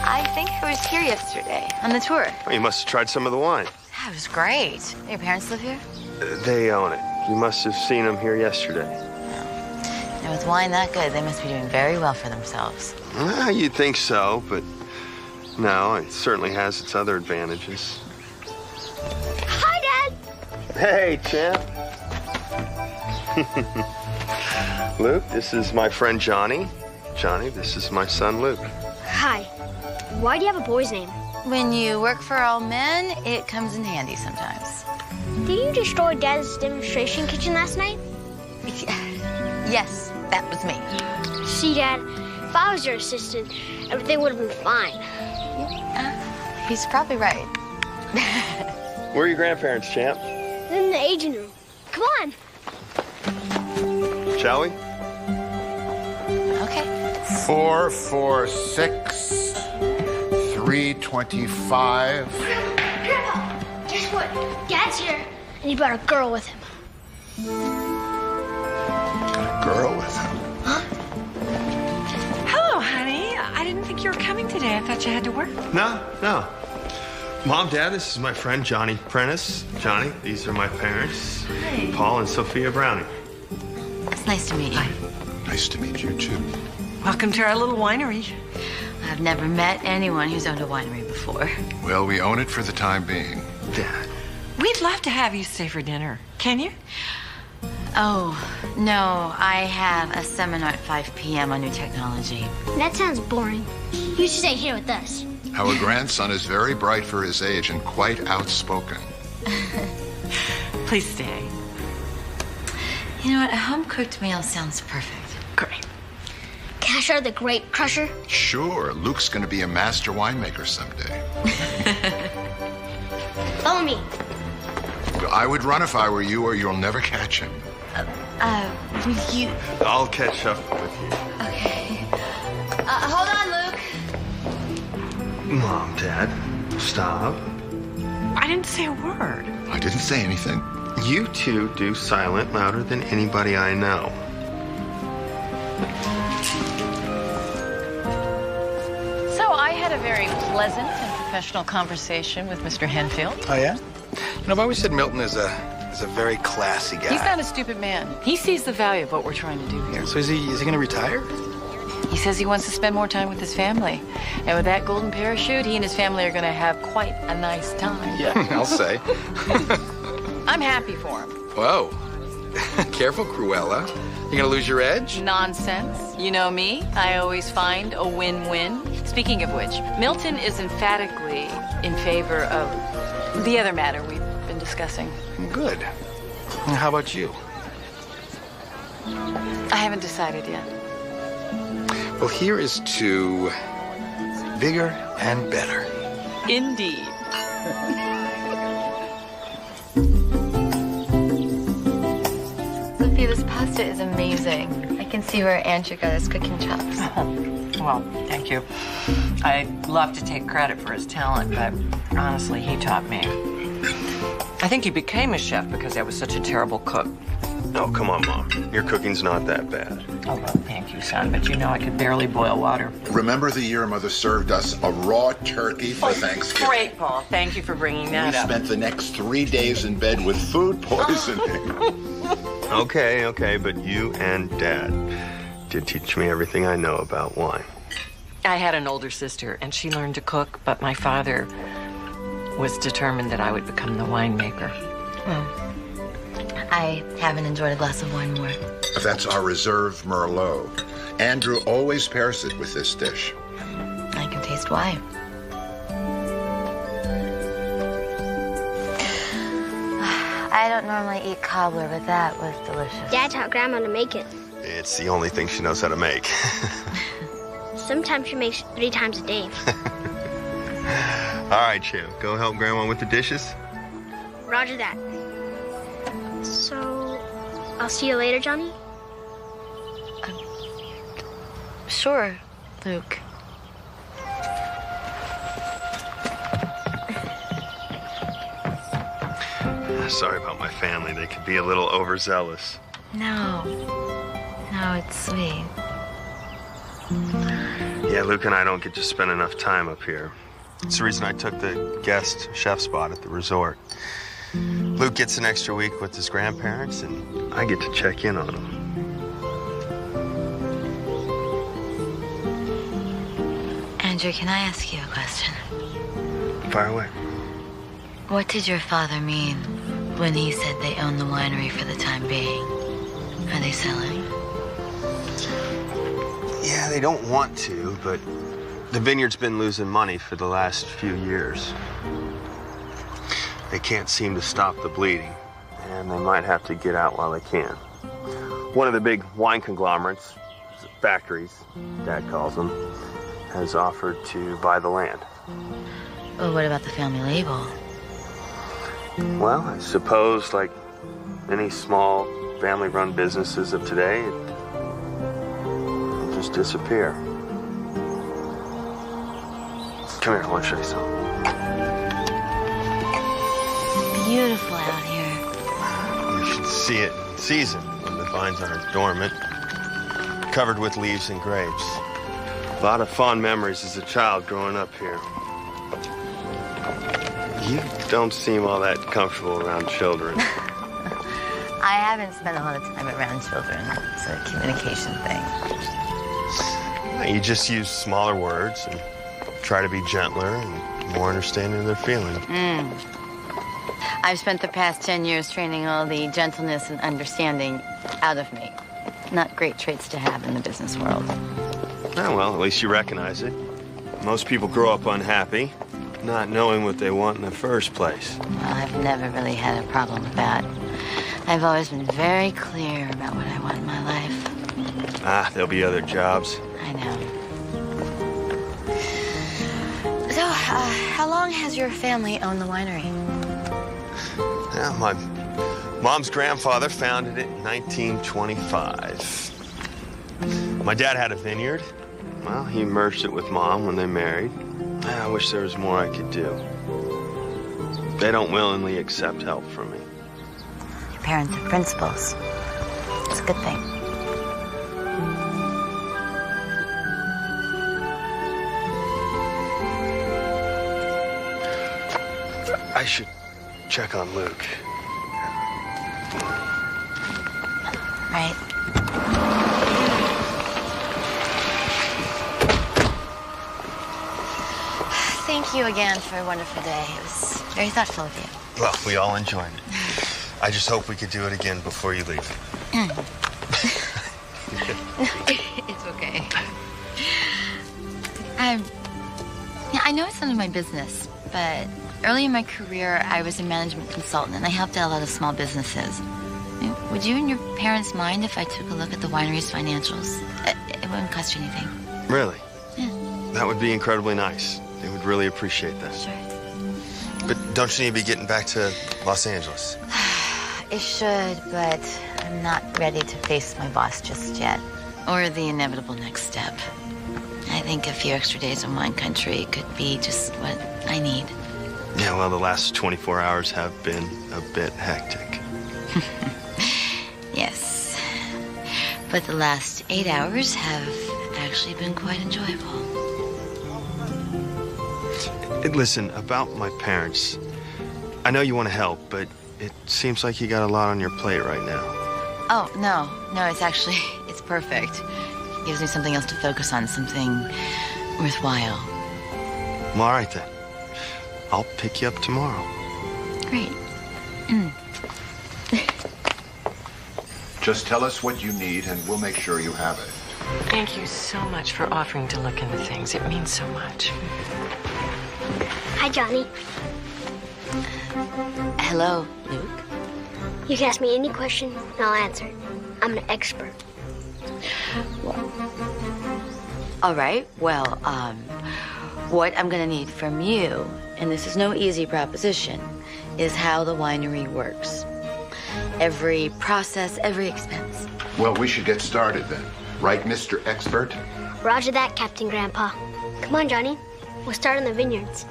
I think I was here yesterday on the tour. Oh, you must have tried some of the wine. That was great. Your parents live here? They own it. You must have seen them here yesterday. And with wine that good, they must be doing very well for themselves. Well, you'd think so, but no, it certainly has its other advantages. Hi, Dad. Hey, champ. Luke, this is my friend Johnny. Johnny, this is my son Luke. Hi. Why do you have a boy's name? When you work for all men, it comes in handy sometimes. Did you destroy Dad's demonstration kitchen last night? Yes, that was me. See, Dad, if I was your assistant, everything would have been fine. He's probably right. Where are your grandparents, champ? They're in the aging room. Come on. Shall we? 446 325. Grandpa, guess what? Dad's here, and he brought a girl with him. Girl with him. Hello, honey. I didn't think you were coming today. I thought you had to work. No. Mom, Dad, this is my friend Johnny Prentice. Johnny, these are my parents. Hi. Paul and Sophia Browning. It's nice to meet you. Nice to meet you, too. Welcome to our little winery. I've never met anyone who's owned a winery before. Well, we own it for the time being. Dad. We'd love to have you stay for dinner. Can you? Oh, no, I have a seminar at 5 p.m. on new technology. That sounds boring. You should stay here with us. Our grandson is very bright for his age and quite outspoken. Please stay. You know what? A home-cooked meal sounds perfect. Great. Can I try the grape crusher? Sure, Luke's going to be a master winemaker someday. Follow me. I would run if I were you, or you'll never catch him. You... I'll catch up with you. Okay. Hold on, Luke. Mom, Dad, stop. I didn't say a word. I didn't say anything. You two do silent louder than anybody I know. So I had a very pleasant and professional conversation with Mr. Henfield. Oh, yeah? You know, I've always said Milton is a very classy guy. He's not a stupid man. He sees the value of what we're trying to do here. So is he going to retire? He says he wants to spend more time with his family. And with that golden parachute, he and his family are going to have quite a nice time. Yeah, I'll say. I'm happy for him. Whoa. Careful, Cruella. You going to lose your edge? Nonsense. You know me. I always find a win-win. Speaking of which, Milton is emphatically in favor of the other matter we've been discussing. Good. How about you? I haven't decided yet. Well, here is to bigger and better. Indeed. Sophia, this pasta is amazing. I can see where Andrew got his cooking chops. Well, thank you. I'd love to take credit for his talent, but honestly, he taught me. I think he became a chef because I was such a terrible cook. Oh, come on, Mom. Your cooking's not that bad. Oh, well, thank you, son, but you know I could barely boil water. Remember the year Mother served us a raw turkey for Thanksgiving? Great, Paul. Thank you for bringing that up. We spent the next 3 days in bed with food poisoning. Okay, but you and Dad did teach me everything I know about wine. I had an older sister, and she learned to cook, but my father was determined that I would become the winemaker. Well, I haven't enjoyed a glass of wine more. That's our reserve Merlot. Andrew always pairs it with this dish. I can taste why. I don't normally eat cobbler, but that was delicious. Dad taught Grandma to make it. It's the only thing she knows how to make. Sometimes she makes 3 times a day. All right, Chip, go help Grandma with the dishes. Roger that. So, I'll see you later, Johnny? Sure, Luke. Sorry about my family. They could be a little overzealous. No, it's sweet. Yeah, Luke and I don't get to spend enough time up here. It's the reason I took the guest chef spot at the resort. Luke gets an extra week with his grandparents, and I get to check in on him. Andrew, can I ask you a question? Fire away. What did your father mean when he said they own the winery for the time being? Are they selling? Yeah, they don't want to, but the vineyard's been losing money for the last few years. They can't seem to stop the bleeding, and they might have to get out while they can. One of the big wine conglomerates, factories, Dad calls them, has offered to buy the land. Well, what about the family label? Well, I suppose, like any small family-run businesses of today, it just disappear. Come here, I want to show you something. Beautiful out here. You should see it in season when the vines aren't dormant, covered with leaves and grapes. A lot of fond memories as a child growing up here. You don't seem all that comfortable around children. I haven't spent a lot of time around children. It's a communication thing. You just use smaller words and try to be gentler and more understanding of their feelings. I've spent the past 10 years training all the gentleness and understanding out of me. Not great traits to have in the business world. Oh, well, at least you recognize it. Most people grow up unhappy, not knowing what they want in the first place. Well, I've never really had a problem with that. I've always been very clear about what I want in my life. There'll be other jobs. I know. So, how long has your family owned the winery? Yeah, my mom's grandfather founded it in 1925. My dad had a vineyard. Well, he merged it with Mom when they married. I wish there was more I could do. They don't willingly accept help from me. Your parents are principals. It's a good thing. I should check on Luke. Right. Thank you again for a wonderful day. It was very thoughtful of you. Well, we all enjoyed it. I just hope we could do it again before you leave. It's okay. I know it's none of my business, but early in my career, I was a management consultant, and I helped out a lot of small businesses. Would you and your parents mind if I took a look at the winery's financials? It wouldn't cost you anything. Really? Yeah. That would be incredibly nice. They would really appreciate that. Sure. But don't you need to be getting back to Los Angeles? It should, but I'm not ready to face my boss just yet. Or the inevitable next step. I think a few extra days in wine country could be just what I need. Yeah, well, the last 24 hours have been a bit hectic. Yes. But the last 8 hours have actually been quite enjoyable. Listen, about my parents, I know you want to help, but it seems like you got a lot on your plate right now. Oh, no, it's perfect. It gives me something else to focus on, something worthwhile. Well, all right then. I'll pick you up tomorrow. Great. Just tell us what you need and we'll make sure you have it. Thank you so much for offering to look into things. It means so much. Hi, Johnny. Hello, Luke. You can ask me any question and I'll answer it. I'm an expert. All right, well, what I'm gonna need from you, and this is no easy proposition, is how the winery works. Every process, every expense. Well, we should get started then. Right, Mr. Expert? Roger that, Captain Grandpa. Come on, Johnny. We'll start on the vineyards.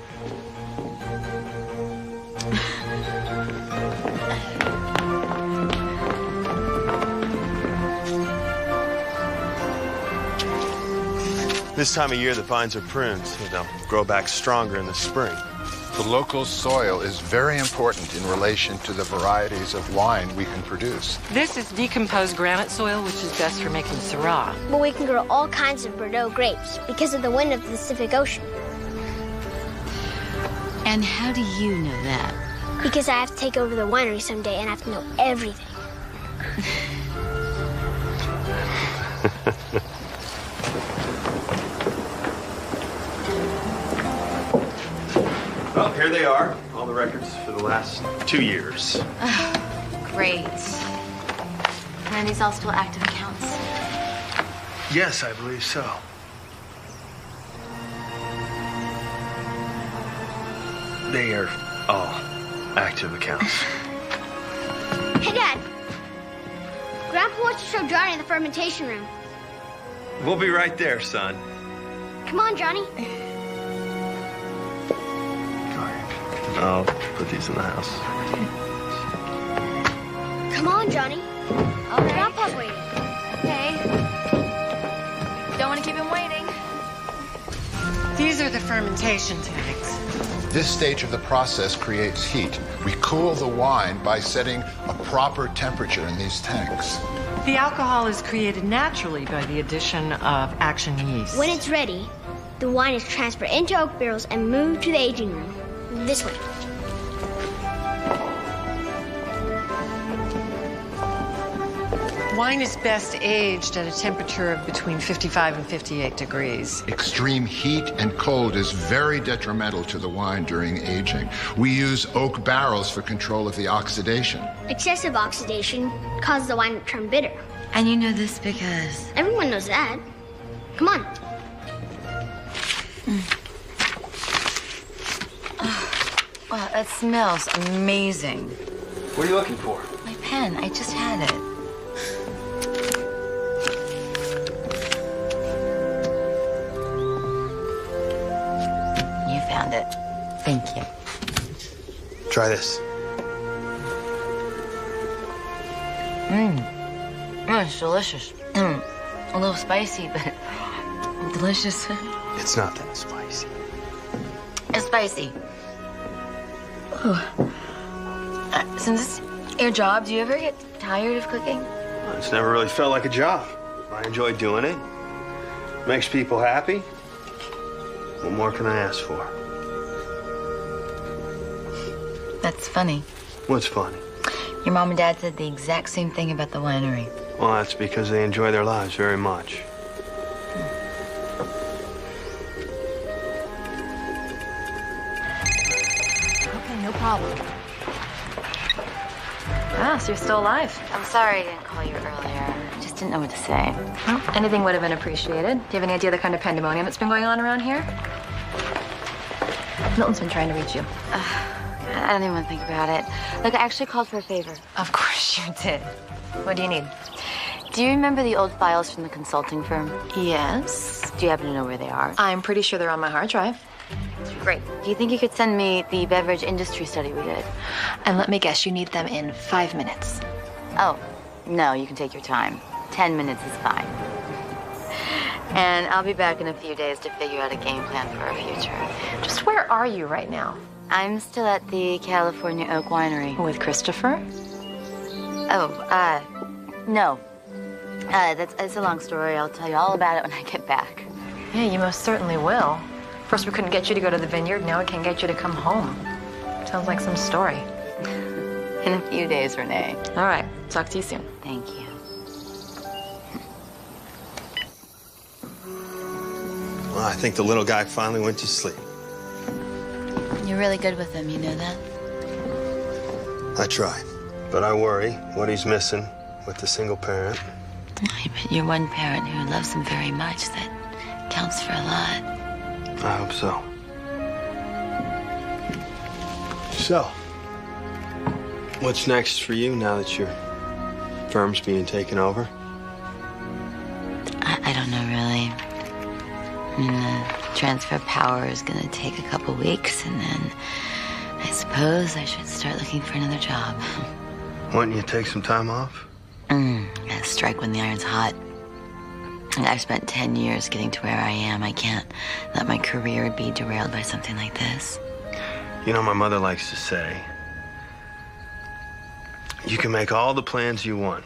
This time of year, the vines are pruned, so they'll grow back stronger in the spring. The local soil is very important in relation to the varieties of wine we can produce. This is decomposed granite soil, which is best for making Syrah. But we can grow all kinds of Bordeaux grapes because of the wind of the Pacific Ocean. And how do you know that? Because I have to take over the winery someday and I have to know everything. Well, here they are, all the records for the last 2 years. Great. And are these all still active accounts? Yes, I believe so. They are all active accounts. Hey, Dad. Grandpa wants to show Johnny the fermentation room. We'll be right there, son. Come on, Johnny. I'll put these in the house. Come on, Johnny. All right. Grandpa's waiting. Okay. Don't want to keep him waiting. These are the fermentation tanks. This stage of the process creates heat. We cool the wine by setting a proper temperature in these tanks. The alcohol is created naturally by the addition of action yeast. When it's ready, the wine is transferred into oak barrels and moved to the aging room. This way. Wine is best aged at a temperature of between 55 and 58 degrees. Extreme heat and cold is very detrimental to the wine during aging. We use oak barrels for control of the oxidation. Excessive oxidation causes the wine to turn bitter. And you know this because... Everyone knows that. Come on. Wow, that smells amazing. What are you looking for? My pen, I just had it. You found it. Thank you. Try this. It's delicious. A little spicy, but delicious. It's not that spicy. It's spicy. Ooh. Since it's your job, do you ever get tired of cooking? It's never really felt like a job. I enjoy doing it. Makes people happy. What more can I ask for? That's funny. What's funny? Your mom and dad said the exact same thing about the winery. Well, that's because they enjoy their lives very much. Okay, no problem. Ah, so you're still alive. I'm sorry I didn't call you earlier. I just didn't know what to say. Well, anything would have been appreciated. Do you have any idea the kind of pandemonium that's been going on around here? Milton's been trying to reach you. I don't even want to think about it. Look, I actually called for a favor. Of course you did. What do you need? Do you remember the old files from the consulting firm? Yes. Do you happen to know where they are? I'm pretty sure they're on my hard drive. Great. Do you think you could send me the beverage industry study we did? And let me guess, you need them in 5 minutes. Oh, no, you can take your time. 10 minutes is fine. And I'll be back in a few days to figure out a game plan for our future. Just where are you right now? I'm still at the California Oak Winery. With Christopher? Oh, no. It's a long story. I'll tell you all about it when I get back. Yeah, you most certainly will. First, we couldn't get you to go to the vineyard. Now we can get you to come home. Sounds like some story. In a few days, Renee. All right. Talk to you soon. Thank you. Well, I think the little guy finally went to sleep. You're really good with them, you know that? I try. But I worry what he's missing with the single parent. But you're one parent who loves them very much. That counts for a lot. I hope so. So, what's next for you now that your firm's being taken over? I don't know, really. The transfer of power is going to take a couple weeks, and then I suppose I should start looking for another job. Why don't you take some time off? Gotta strike when the iron's hot. And I've spent 10 years getting to where I am. I can't let my career be derailed by something like this. You know, my mother likes to say, you can make all the plans you want,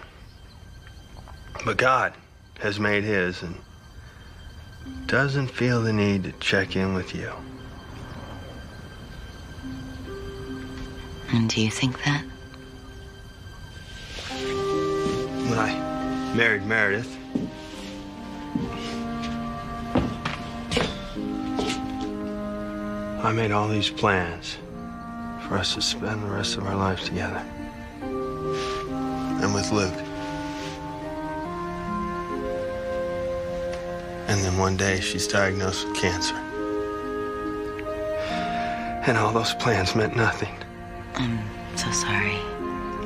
but God has made his and doesn't feel the need to check in with you. And do you think that? When I married Meredith, I made all these plans for us to spend the rest of our lives together. And with Luke. And then one day she's diagnosed with cancer. And all those plans meant nothing. I'm so sorry.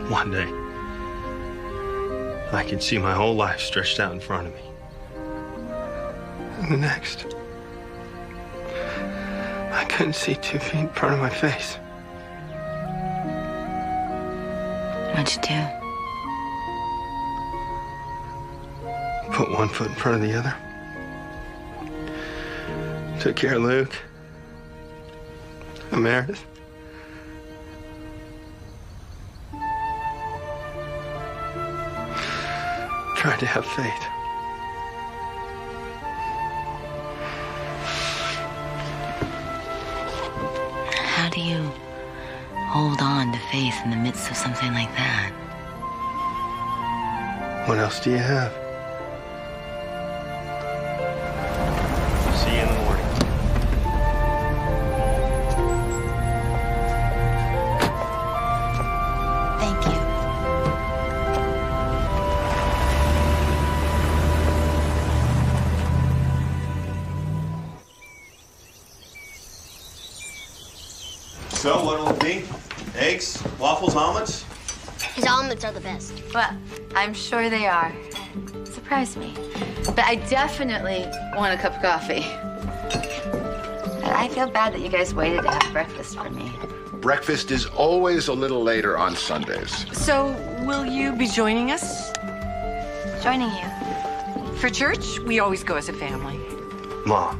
One day, I could see my whole life stretched out in front of me. the next. I couldn't see 2 feet in front of my face. What'd you do? Put 1 foot in front of the other. Took care of Luke. And Meredith. Tried to have faith. How do you hold on to faith in the midst of something like that? What else do you have? See you in the morning. Thank you. So, what'll it be? Eggs, waffles, omelets? His omelets are the best. Well, I'm sure they are. Surprised me. But I definitely want a cup of coffee. I feel bad that you guys waited to have breakfast for me. Breakfast is always a little later on Sundays. So, will you be joining us? Joining you? For church? We always go as a family. Mom.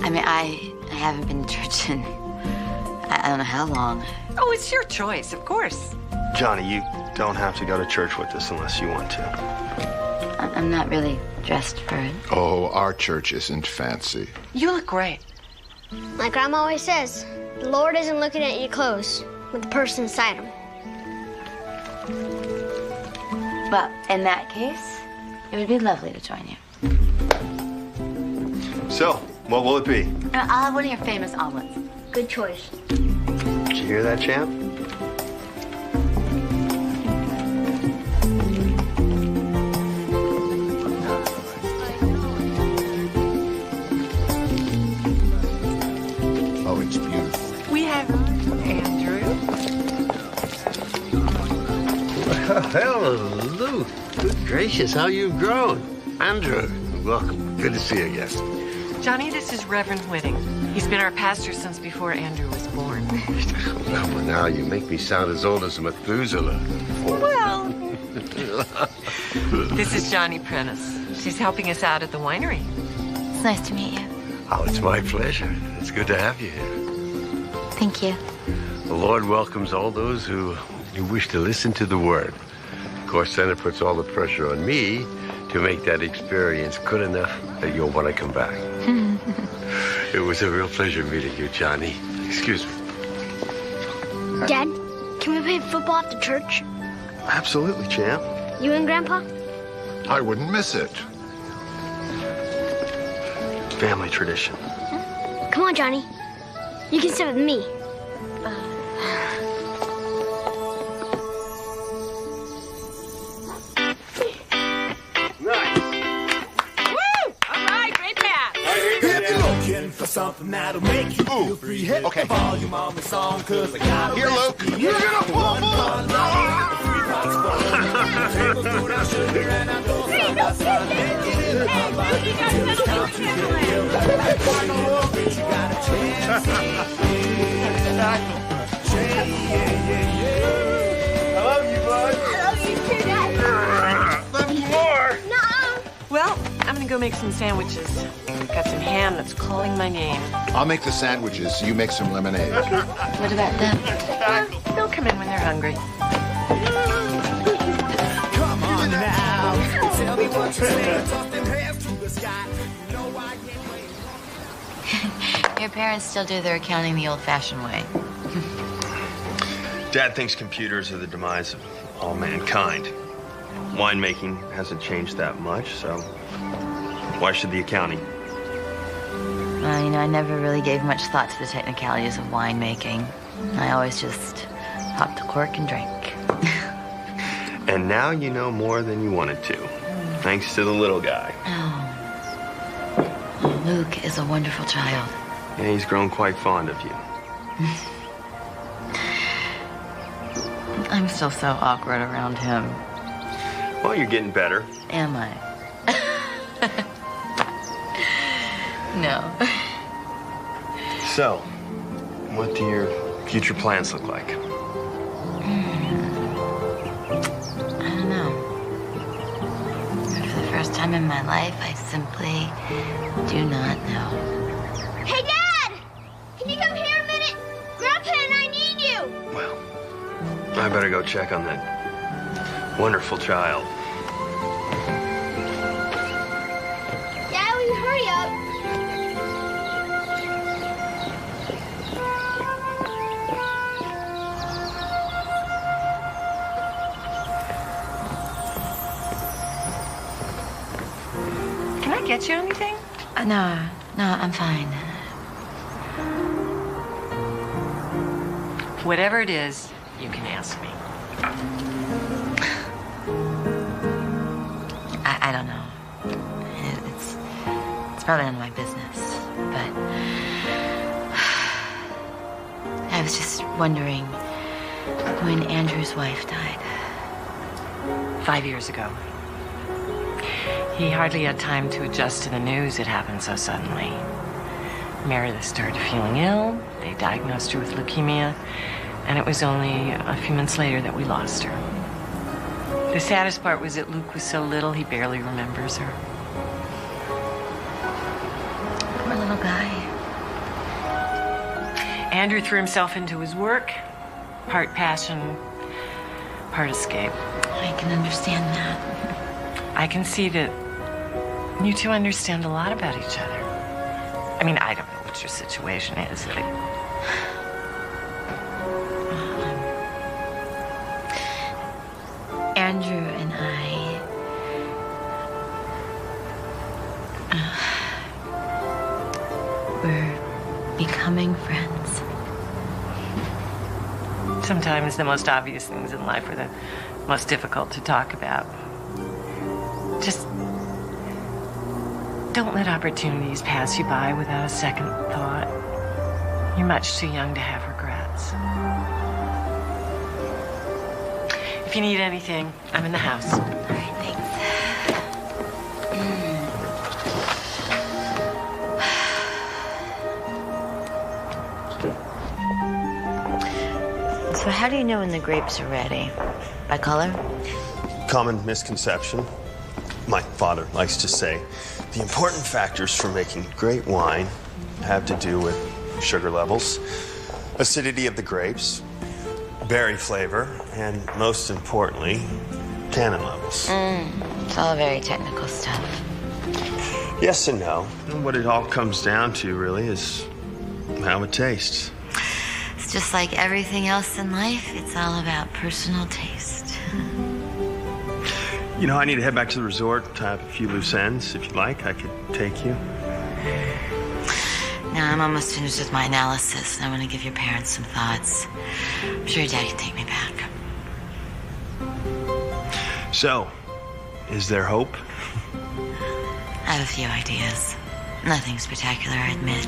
I mean, I haven't been to church in I don't know how long. Oh, it's your choice, of course. Johnny, you don't have to go to church with us unless you want to. I'm not really dressed for it. Oh, our church isn't fancy. You look great. My grandma always says, the Lord isn't looking at your clothes, but the person inside them. Well, in that case, it would be lovely to join you. So, what will it be? I'll have one of your famous omelets. Good choice. Did you hear that, champ? Oh, it's beautiful. We have Andrew. Hello, Luke. Good gracious, how you've grown. Andrew, welcome. Good to see you again. Johnny, this is Reverend Whitting. He's been our pastor since before Andrew was born. Well, now you make me sound as old as Methuselah. Well, this is Johnny Prentice. She's helping us out at the winery. It's nice to meet you. Oh, it's my pleasure. It's good to have you here. Thank you. The Lord welcomes all those who wish to listen to the word. Of course, then it puts all the pressure on me to make that experience good enough that you'll want to come back. It was a real pleasure meeting you, Johnny. Excuse me. Dad, can we play football after church? Absolutely, champ. You and Grandpa? I wouldn't miss it. Family tradition. Come on, Johnny. You can sit with me. For something that'll make you feel free. Hit the volume on the song, cause I got Here, Luke. You're gonna I love you, bud. I love you too, Dad. Love you more. No. Well, I'm gonna go make some sandwiches. Got some ham that's calling my name. I'll make the sandwiches. You make some lemonade. What about them? They'll come in when they're hungry. Come on now. Tell me what you say. Toss them hands to the sky. You know I can't wait. Your parents still do their accounting the old-fashioned way. Dad thinks computers are the demise of all mankind. Winemaking hasn't changed that much, so why should the accounting? Well, I never really gave much thought to the technicalities of winemaking. I always just popped a cork and drank. And now you know more than you wanted to, thanks to the little guy. Oh, Luke is a wonderful child. And he's grown quite fond of you. I'm still so awkward around him. Well, you're getting better. Am I? No. So, what do your future plans look like? I don't know. For the first time in my life, I simply do not know. Hey, Dad! Can you come here a minute? Grandpa and I need you! I better go check on that wonderful child. Dad, will you hurry up? Can I get you anything? No, I'm fine. Whatever it is, you can ask me. I don't know. It's probably none of my business, but I was just wondering when Andrew's wife died. 5 years ago. He hardly had time to adjust to the news. It happened so suddenly. Meredith started feeling ill. They diagnosed her with leukemia, and it was only a few months later that we lost her. The saddest part was that Luke was so little, he barely remembers her. Poor little guy. Andrew threw himself into his work, part passion, part escape. I can understand that. I can see that you two understand a lot about each other. I mean, I don't know what your situation is. Andrew and I... we're becoming friends. Sometimes the most obvious things in life are the most difficult to talk about. Just don't let opportunities pass you by without a second thought. You're much too young to have regrets. If you need anything, I'm in the house. All right, thanks. So how do you know when the grapes are ready? By color? Common misconception. My father likes to say the important factors for making great wine have to do with sugar levels, acidity of the grapes, berry flavor, and most importantly, tannin levels. It's all very technical stuff. Yes and no. And what it all comes down to really is how it tastes. It's just like everything else in life. It's all about personal taste. You know, I need to head back to the resort, tie up a few loose ends. If you'd like, I could take you. No, I'm almost finished with my analysis. I want to give your parents some thoughts. I'm sure your dad can take me back. So, is there hope? I have a few ideas. Nothing spectacular, I admit.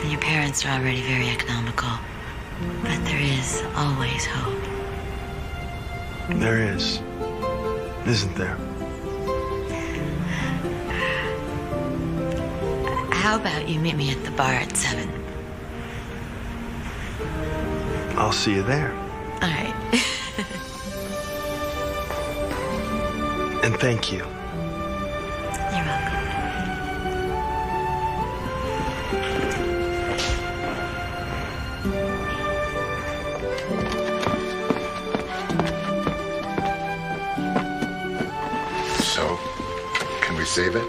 And your parents are already very economical. But there is always hope. There is. Isn't there? How about you meet me at the bar at 7? I'll see you there. All right. And thank you. You're welcome. So, can we save it?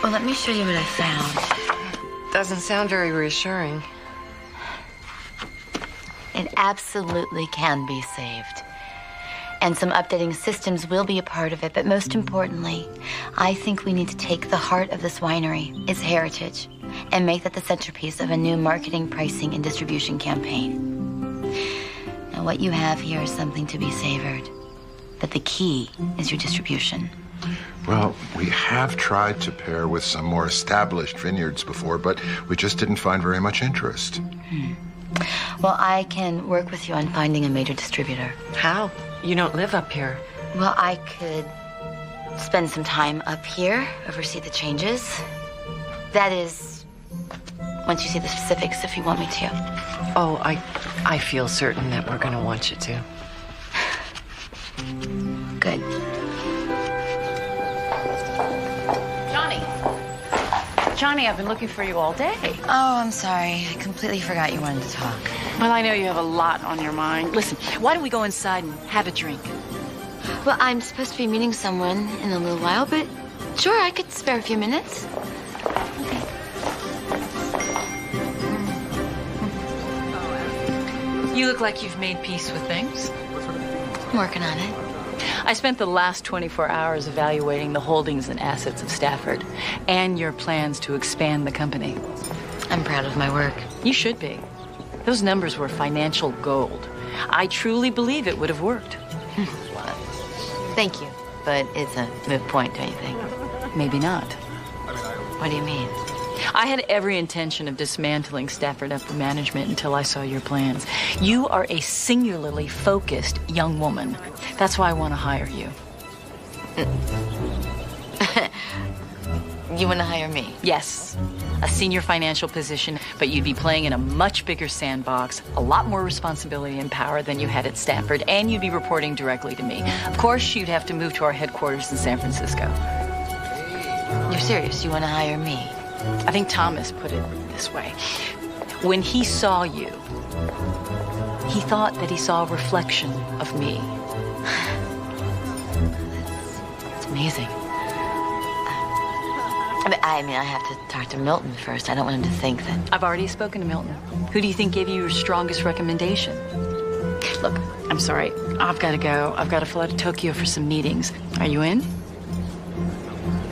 Well, let me show you what I found. Doesn't sound very reassuring. It absolutely can be saved. And some updating systems will be a part of it, but most importantly, I think we need to take the heart of this winery, its heritage, and make that the centerpiece of a new marketing, pricing, and distribution campaign. Now, what you have here is something to be savored, but the key is your distribution. Well, we have tried to pair with some more established vineyards before, but we just didn't find very much interest. Well, I can work with you on finding a major distributor. How? You don't live up here. Well, I could spend some time up here, oversee the changes. That is, once you see the specifics, if you want me to. Oh, I feel certain that we're going to want you to. Good. Johnny, I've been looking for you all day. Oh, I'm sorry. I completely forgot you wanted to talk. Well, I know you have a lot on your mind. Listen, why don't we go inside and have a drink? Well, I'm supposed to be meeting someone in a little while, but sure, I could spare a few minutes. You look like you've made peace with things. I'm working on it. I spent the last 24 hours evaluating the holdings and assets of Stafford and your plans to expand the company. I'm proud of my work. You should be. Those numbers were financial gold. I truly believe it would have worked. Thank you, but it's a moot point, don't you think? Maybe not. What do you mean? I had every intention of dismantling Stafford upper management until I saw your plans. You are a singularly focused young woman. That's why I want to hire you. You want to hire me? Yes. A senior financial position, but you'd be playing in a much bigger sandbox, a lot more responsibility and power than you had at Stafford, and you'd be reporting directly to me. Of course, you'd have to move to our headquarters in San Francisco. You're serious? You want to hire me? I think Thomas put it this way. When he saw you, he thought that he saw a reflection of me. It's amazing. I mean, I have to talk to Milton first. I don't want him to think that... I've already spoken to Milton. Who do you think gave you your strongest recommendation? Look, I'm sorry. I've got to go. I've got to fly to Tokyo for some meetings. Are you in?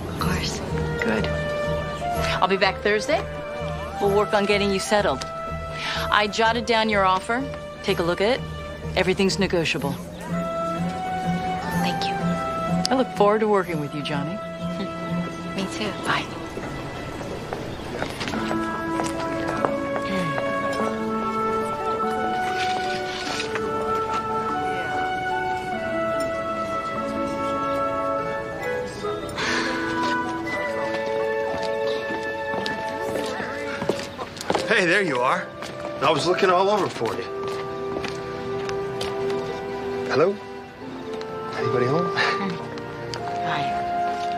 Of course. Good. I'll be back Thursday. We'll work on getting you settled. I jotted down your offer. Take a look at it. Everything's negotiable. Thank you. I look forward to working with you, Johnny. Me too. Bye. Hey, there you are. I was looking all over for you. Hello? Anybody home? Hi.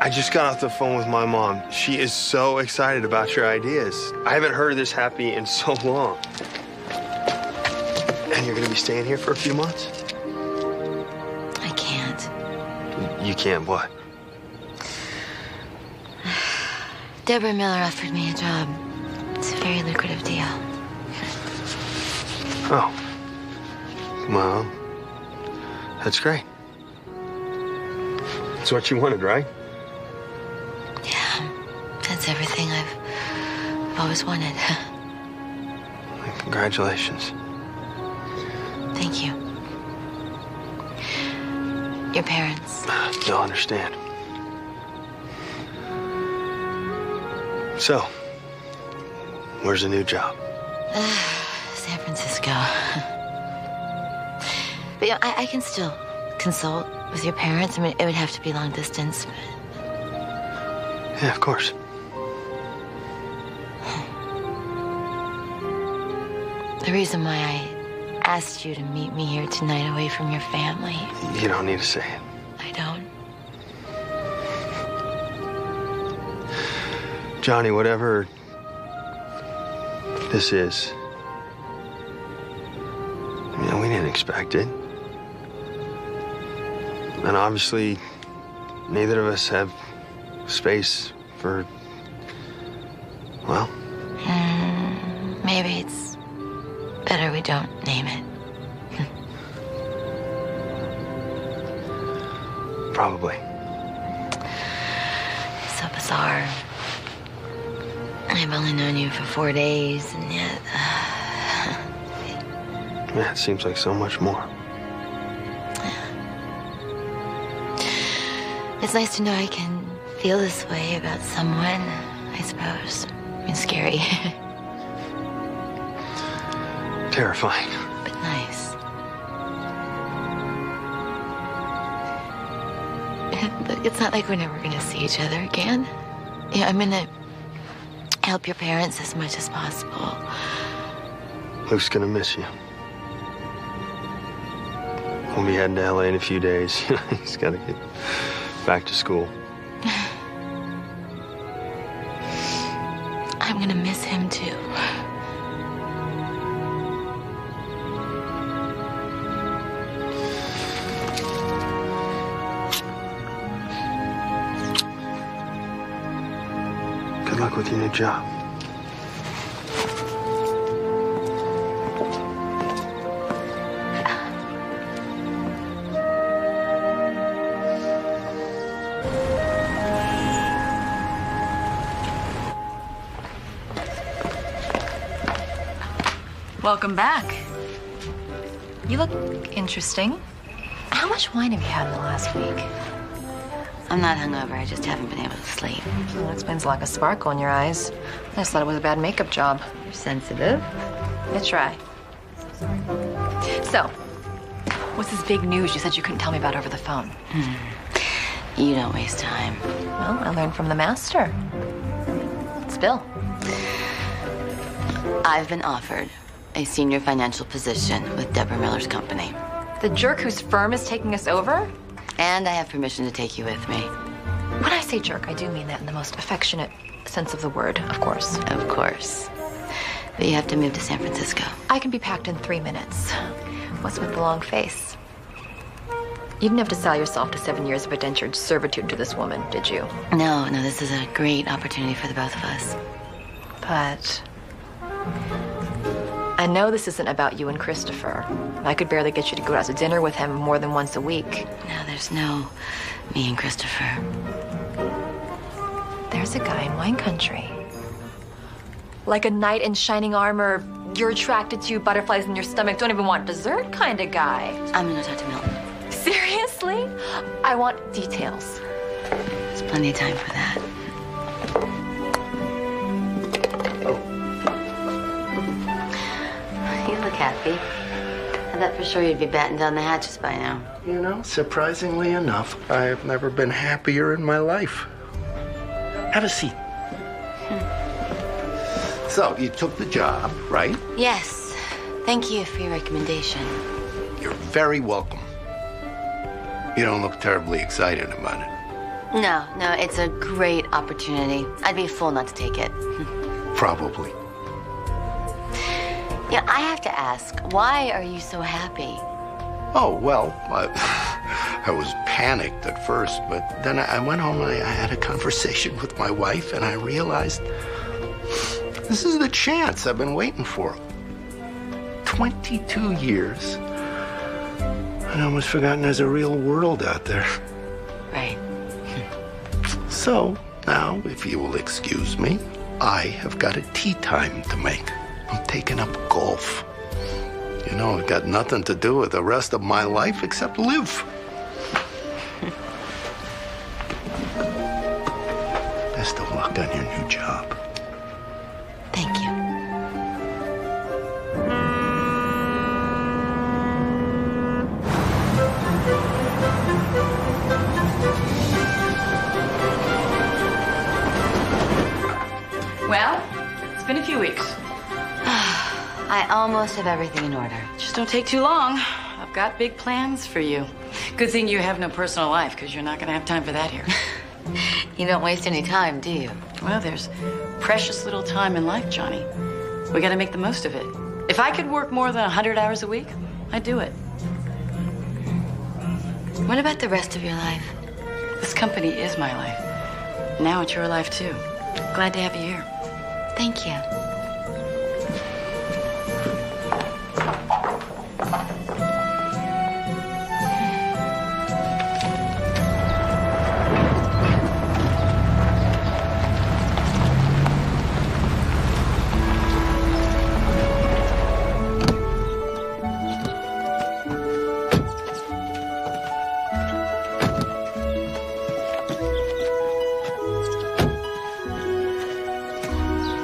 I just got off the phone with my mom. She is so excited about your ideas. I haven't heard her this happy in so long. And you're gonna be staying here for a few months? I can't. You can't what? Deborah Miller offered me a job. It's a very lucrative deal. Oh. Well, that's great. It's what you wanted, right? Yeah, that's everything I've always wanted. Congratulations. Thank you. Your parents. They'll understand. So, where's the new job? San Francisco. But yeah, I can still consult with your parents. I mean, it would have to be long distance, but... Yeah, of course. The reason why I asked you to meet me here tonight away from your family... You don't need to say it. I don't. Johnny, whatever this is, you know, we didn't expect it. And obviously, neither of us have space for, well... maybe it's better we don't name it. Probably. So bizarre. I've only known you for 4 days, and yet... Yeah, it seems like so much more. It's nice to know I can feel this way about someone, I suppose. I mean, scary. Terrifying. But nice. But it's not like we're never going to see each other again. Yeah, I'm in a help your parents as much as possible. Luke's gonna miss you. We'll be heading to LA in a few days. He's gotta get back to school. I'm gonna miss him too. Good luck with your new job. Welcome back. You look interesting. How much wine have you had in the last week? I'm not hungover. I just haven't been able to sleep. Well, that explains the lack of sparkle in your eyes. I just thought it was a bad makeup job. You're sensitive. I try. So, what's this big news you said you couldn't tell me about over the phone? You don't waste time. Well, I learned from the master. Spill. I've been offered a senior financial position with Deborah Miller's company. The jerk whose firm is taking us over? And I have permission to take you with me. When I say jerk, I do mean that in the most affectionate sense of the word, of course. Of course. But you have to move to San Francisco. I can be packed in 3 minutes. What's with the long face? You didn't have to sell yourself to 7 years of indentured servitude to this woman, did you? No, this is a great opportunity for the both of us. But I know this isn't about you and Christopher. I could barely get you to go out to dinner with him more than once a week. No, there's no me and Christopher. There's a guy in wine country. Like a knight in shining armor, you're attracted to, butterflies in your stomach, don't even want dessert kind of guy. I'm gonna talk to Milton. Seriously? I want details. There's plenty of time for that. You look happy. I thought for sure you'd be batting down the hatches by now. You know, surprisingly enough, I have never been happier in my life. Have a seat. So, you took the job, right? Yes. Thank you for your recommendation. You're very welcome. You don't look terribly excited about it. No, it's a great opportunity. I'd be a fool not to take it. Probably. Yeah, I have to ask, why are you so happy? Oh, well, I was panicked at first, but then I went home and I had a conversation with my wife, and I realized this is the chance I've been waiting for. 22 years. I'd almost forgotten there's a real world out there. Right. So, now, if you will excuse me, I have got a tea time to make. I'm taking up golf. You know, I've got nothing to do with the rest of my life except live. Best of luck on your new job. Thank you. Well, it's been a few weeks. I almost have everything in order. Just don't take too long. I've got big plans for you. Good thing you have no personal life, because you're not going to have time for that here. You don't waste any time, do you? Well, there's precious little time in life, Johnny. We got to make the most of it. If I could work more than 100 hours a week, I'd do it. What about the rest of your life? This company is my life. Now it's your life, too. Glad to have you here. Thank you.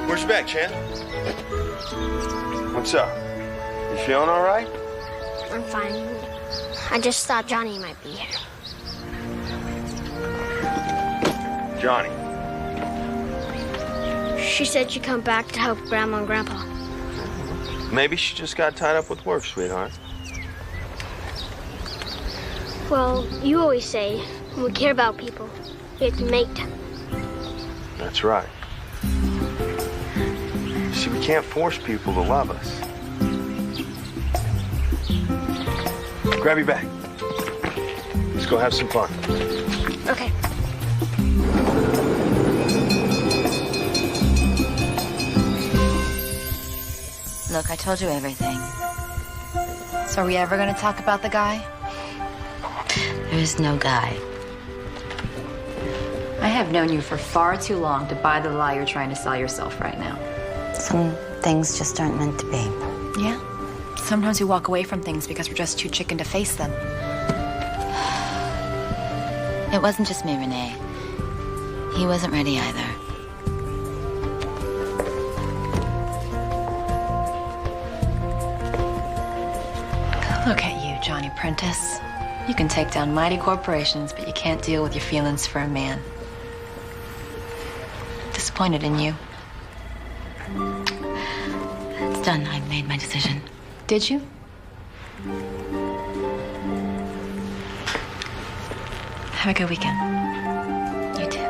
Where's your bag, Chan? What's up? You feeling all right? I'm fine. I just thought Johnny might be here. Johnny. She said she'd come back to help Grandma and Grandpa. Maybe she just got tied up with work, sweetheart. Well, you always say when we care about people, we have to make time. That's right. See, we can't force people to love us. Grab your bag. Let's go have some fun. Okay. Look, I told you everything. So are we ever going to talk about the guy? There is no guy. I have known you for far too long to buy the lie you're trying to sell yourself right now. Some things just aren't meant to be. Yeah. Sometimes we walk away from things because we're just too chicken to face them. It wasn't just me, Renee. He wasn't ready either. Look at you, Johnny Prentice. You can take down mighty corporations, but you can't deal with your feelings for a man. Disappointed in you. It's done. I made my decision. Did you? Have a good weekend. You too.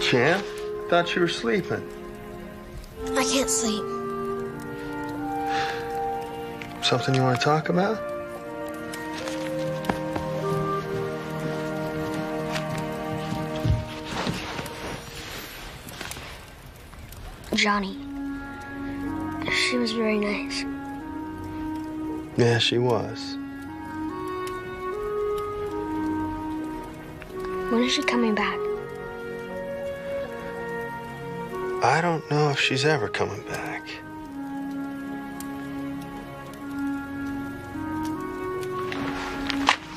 Champ, I thought you were sleeping. I can't sleep. Something you want to talk about? Johnny. She was very nice. Yeah, she was. When is she coming back? I don't know if she's ever coming back.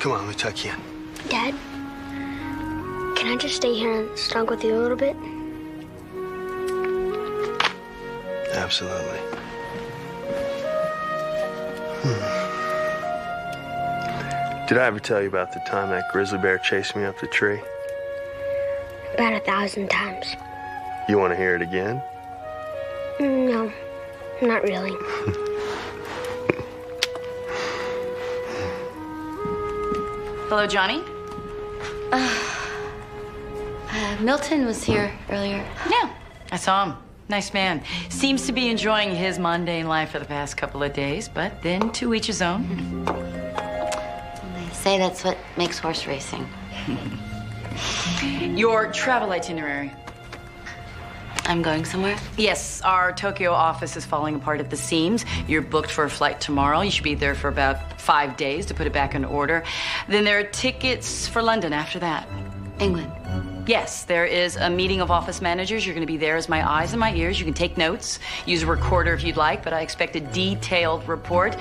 Come on, let me tuck you in. Dad, can I just stay here and snuggle with you a little bit? Absolutely. Did I ever tell you about the time that grizzly bear chased me up the tree? About 1,000 times. You want to hear it again? No, not really. Hello, Johnny? Milton was here earlier. Yeah, I saw him. Nice man. Seems to be enjoying his mundane life for the past couple of days, but then to each his own. They say that's what makes horse racing. Your travel itinerary. I'm going somewhere? Yes, our Tokyo office is falling apart at the seams. You're booked for a flight tomorrow. You should be there for about 5 days to put it back in order. Then there are tickets for London after that. England? Yes, there is a meeting of office managers. You're going to be there as my eyes and my ears. You can take notes, use a recorder if you'd like, but I expect a detailed report.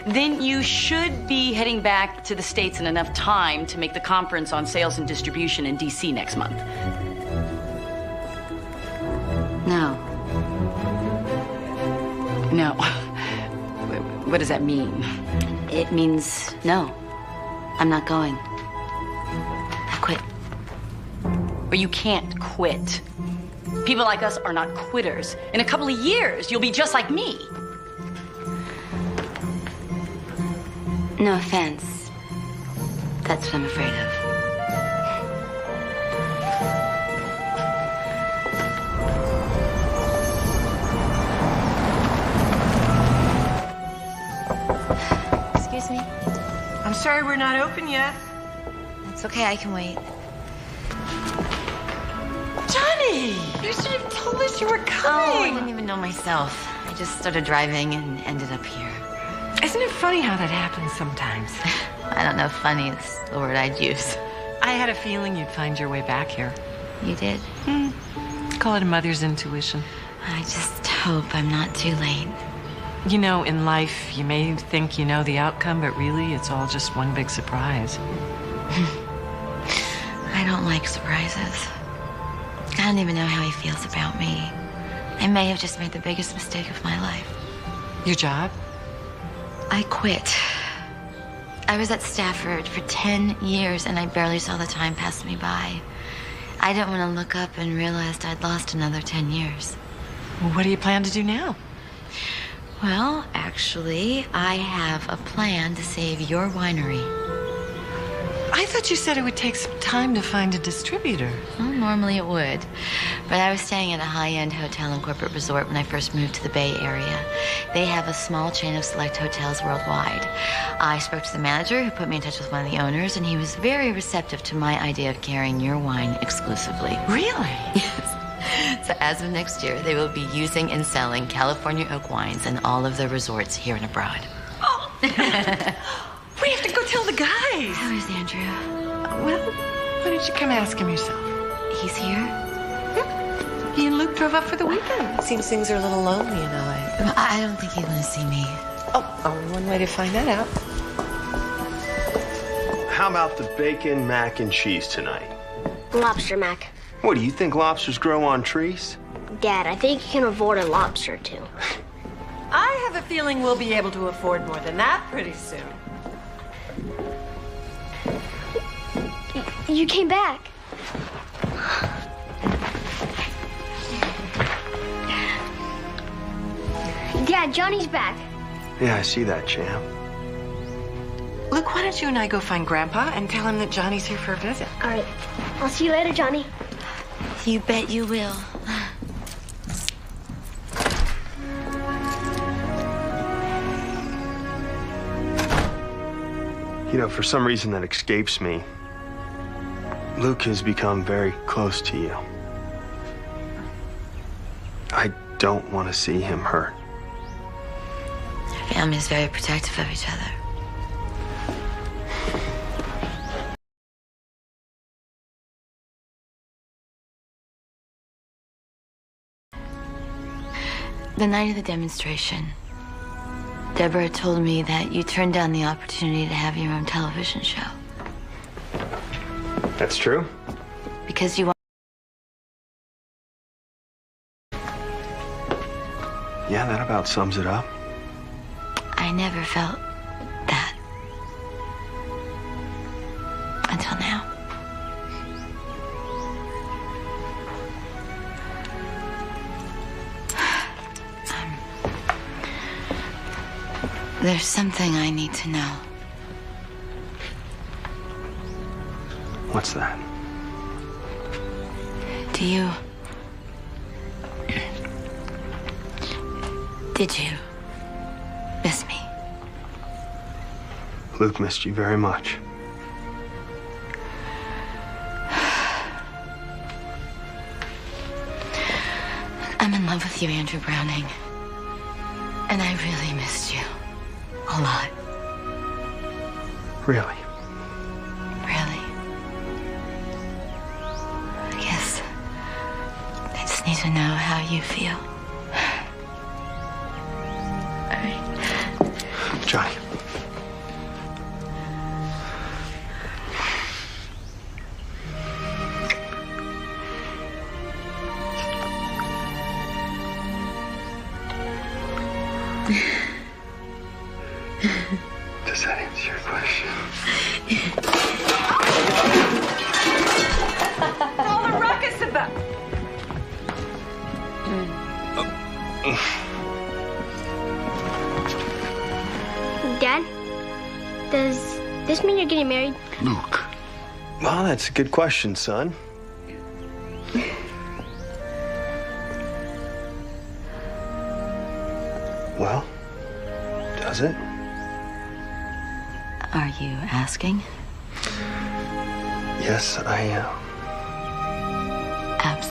Then you should be heading back to the States in enough time to make the conference on sales and distribution in D.C. next month. No. No. What does that mean? It means no. I'm not going. I quit. But you can't quit. People like us are not quitters. In a couple of years, you'll be just like me. No offense. That's what I'm afraid of. Excuse me? I'm sorry we're not open yet. It's okay, I can wait. Johnny! You should have told us you were coming. Oh, I didn't even know myself. I just started driving and ended up here. Isn't it funny how that happens sometimes? I don't know if funny is the word I'd use. I had a feeling you'd find your way back here. You did? Call it a mother's intuition. I just hope I'm not too late. You know, in life, you may think you know the outcome, but really, it's all just one big surprise. I don't like surprises. I don't even know how he feels about me. I may have just made the biggest mistake of my life. Your job? I quit. I was at Stafford for 10 years and I barely saw the time pass me by. I didn't want to look up and realized I'd lost another 10 years. Well, what do you plan to do now? Well, actually, I have a plan to save your winery. I thought you said it would take some time to find a distributor. Well, normally it would. But I was staying at a high-end hotel and corporate resort when I first moved to the Bay Area. They have a small chain of select hotels worldwide. I spoke to the manager who put me in touch with one of the owners, and he was very receptive to my idea of carrying your wine exclusively. Really? Yes. So as of next year, they will be using and selling California oak wines in all of their resorts here and abroad. Oh! We have to go tell the guys. How is Andrew? Well, why don't you come ask him yourself? He's here? He and Luke drove up for the weekend. Seems things are a little lonely in LA. I don't think he's going to see me. Oh, only one way to find that out. How about the bacon, mac, and cheese tonight? Lobster mac. What, do you think lobsters grow on trees? Dad, I think you can afford a lobster too. I have a feeling we'll be able to afford more than that pretty soon. You came back. Dad, Johnny's back. Yeah, I see that, champ. Luke, why don't you and I go find Grandpa and tell him that Johnny's here for a visit? All right. I'll see you later, Johnny. You bet you will. You know, for some reason that escapes me, Luke has become very close to you. I don't want to see him hurt. Our family is very protective of each other. The night of the demonstration, Deborah told me that you turned down the opportunity to have your own television show. That's true. Because you want... Yeah, that about sums it up. I never felt that. Until now. There's something I need to know. What's that? Do you... Did you miss me? Luke missed you very much. I'm in love with you, Andrew Browning. And I really missed you. A lot. Really? Really. I guess I just need to know how you feel. All right. Johnny. Dad, does this mean you're getting married? Luke. Well, that's a good question, son. Well, does it? Are you asking? Yes, I am. Absolutely.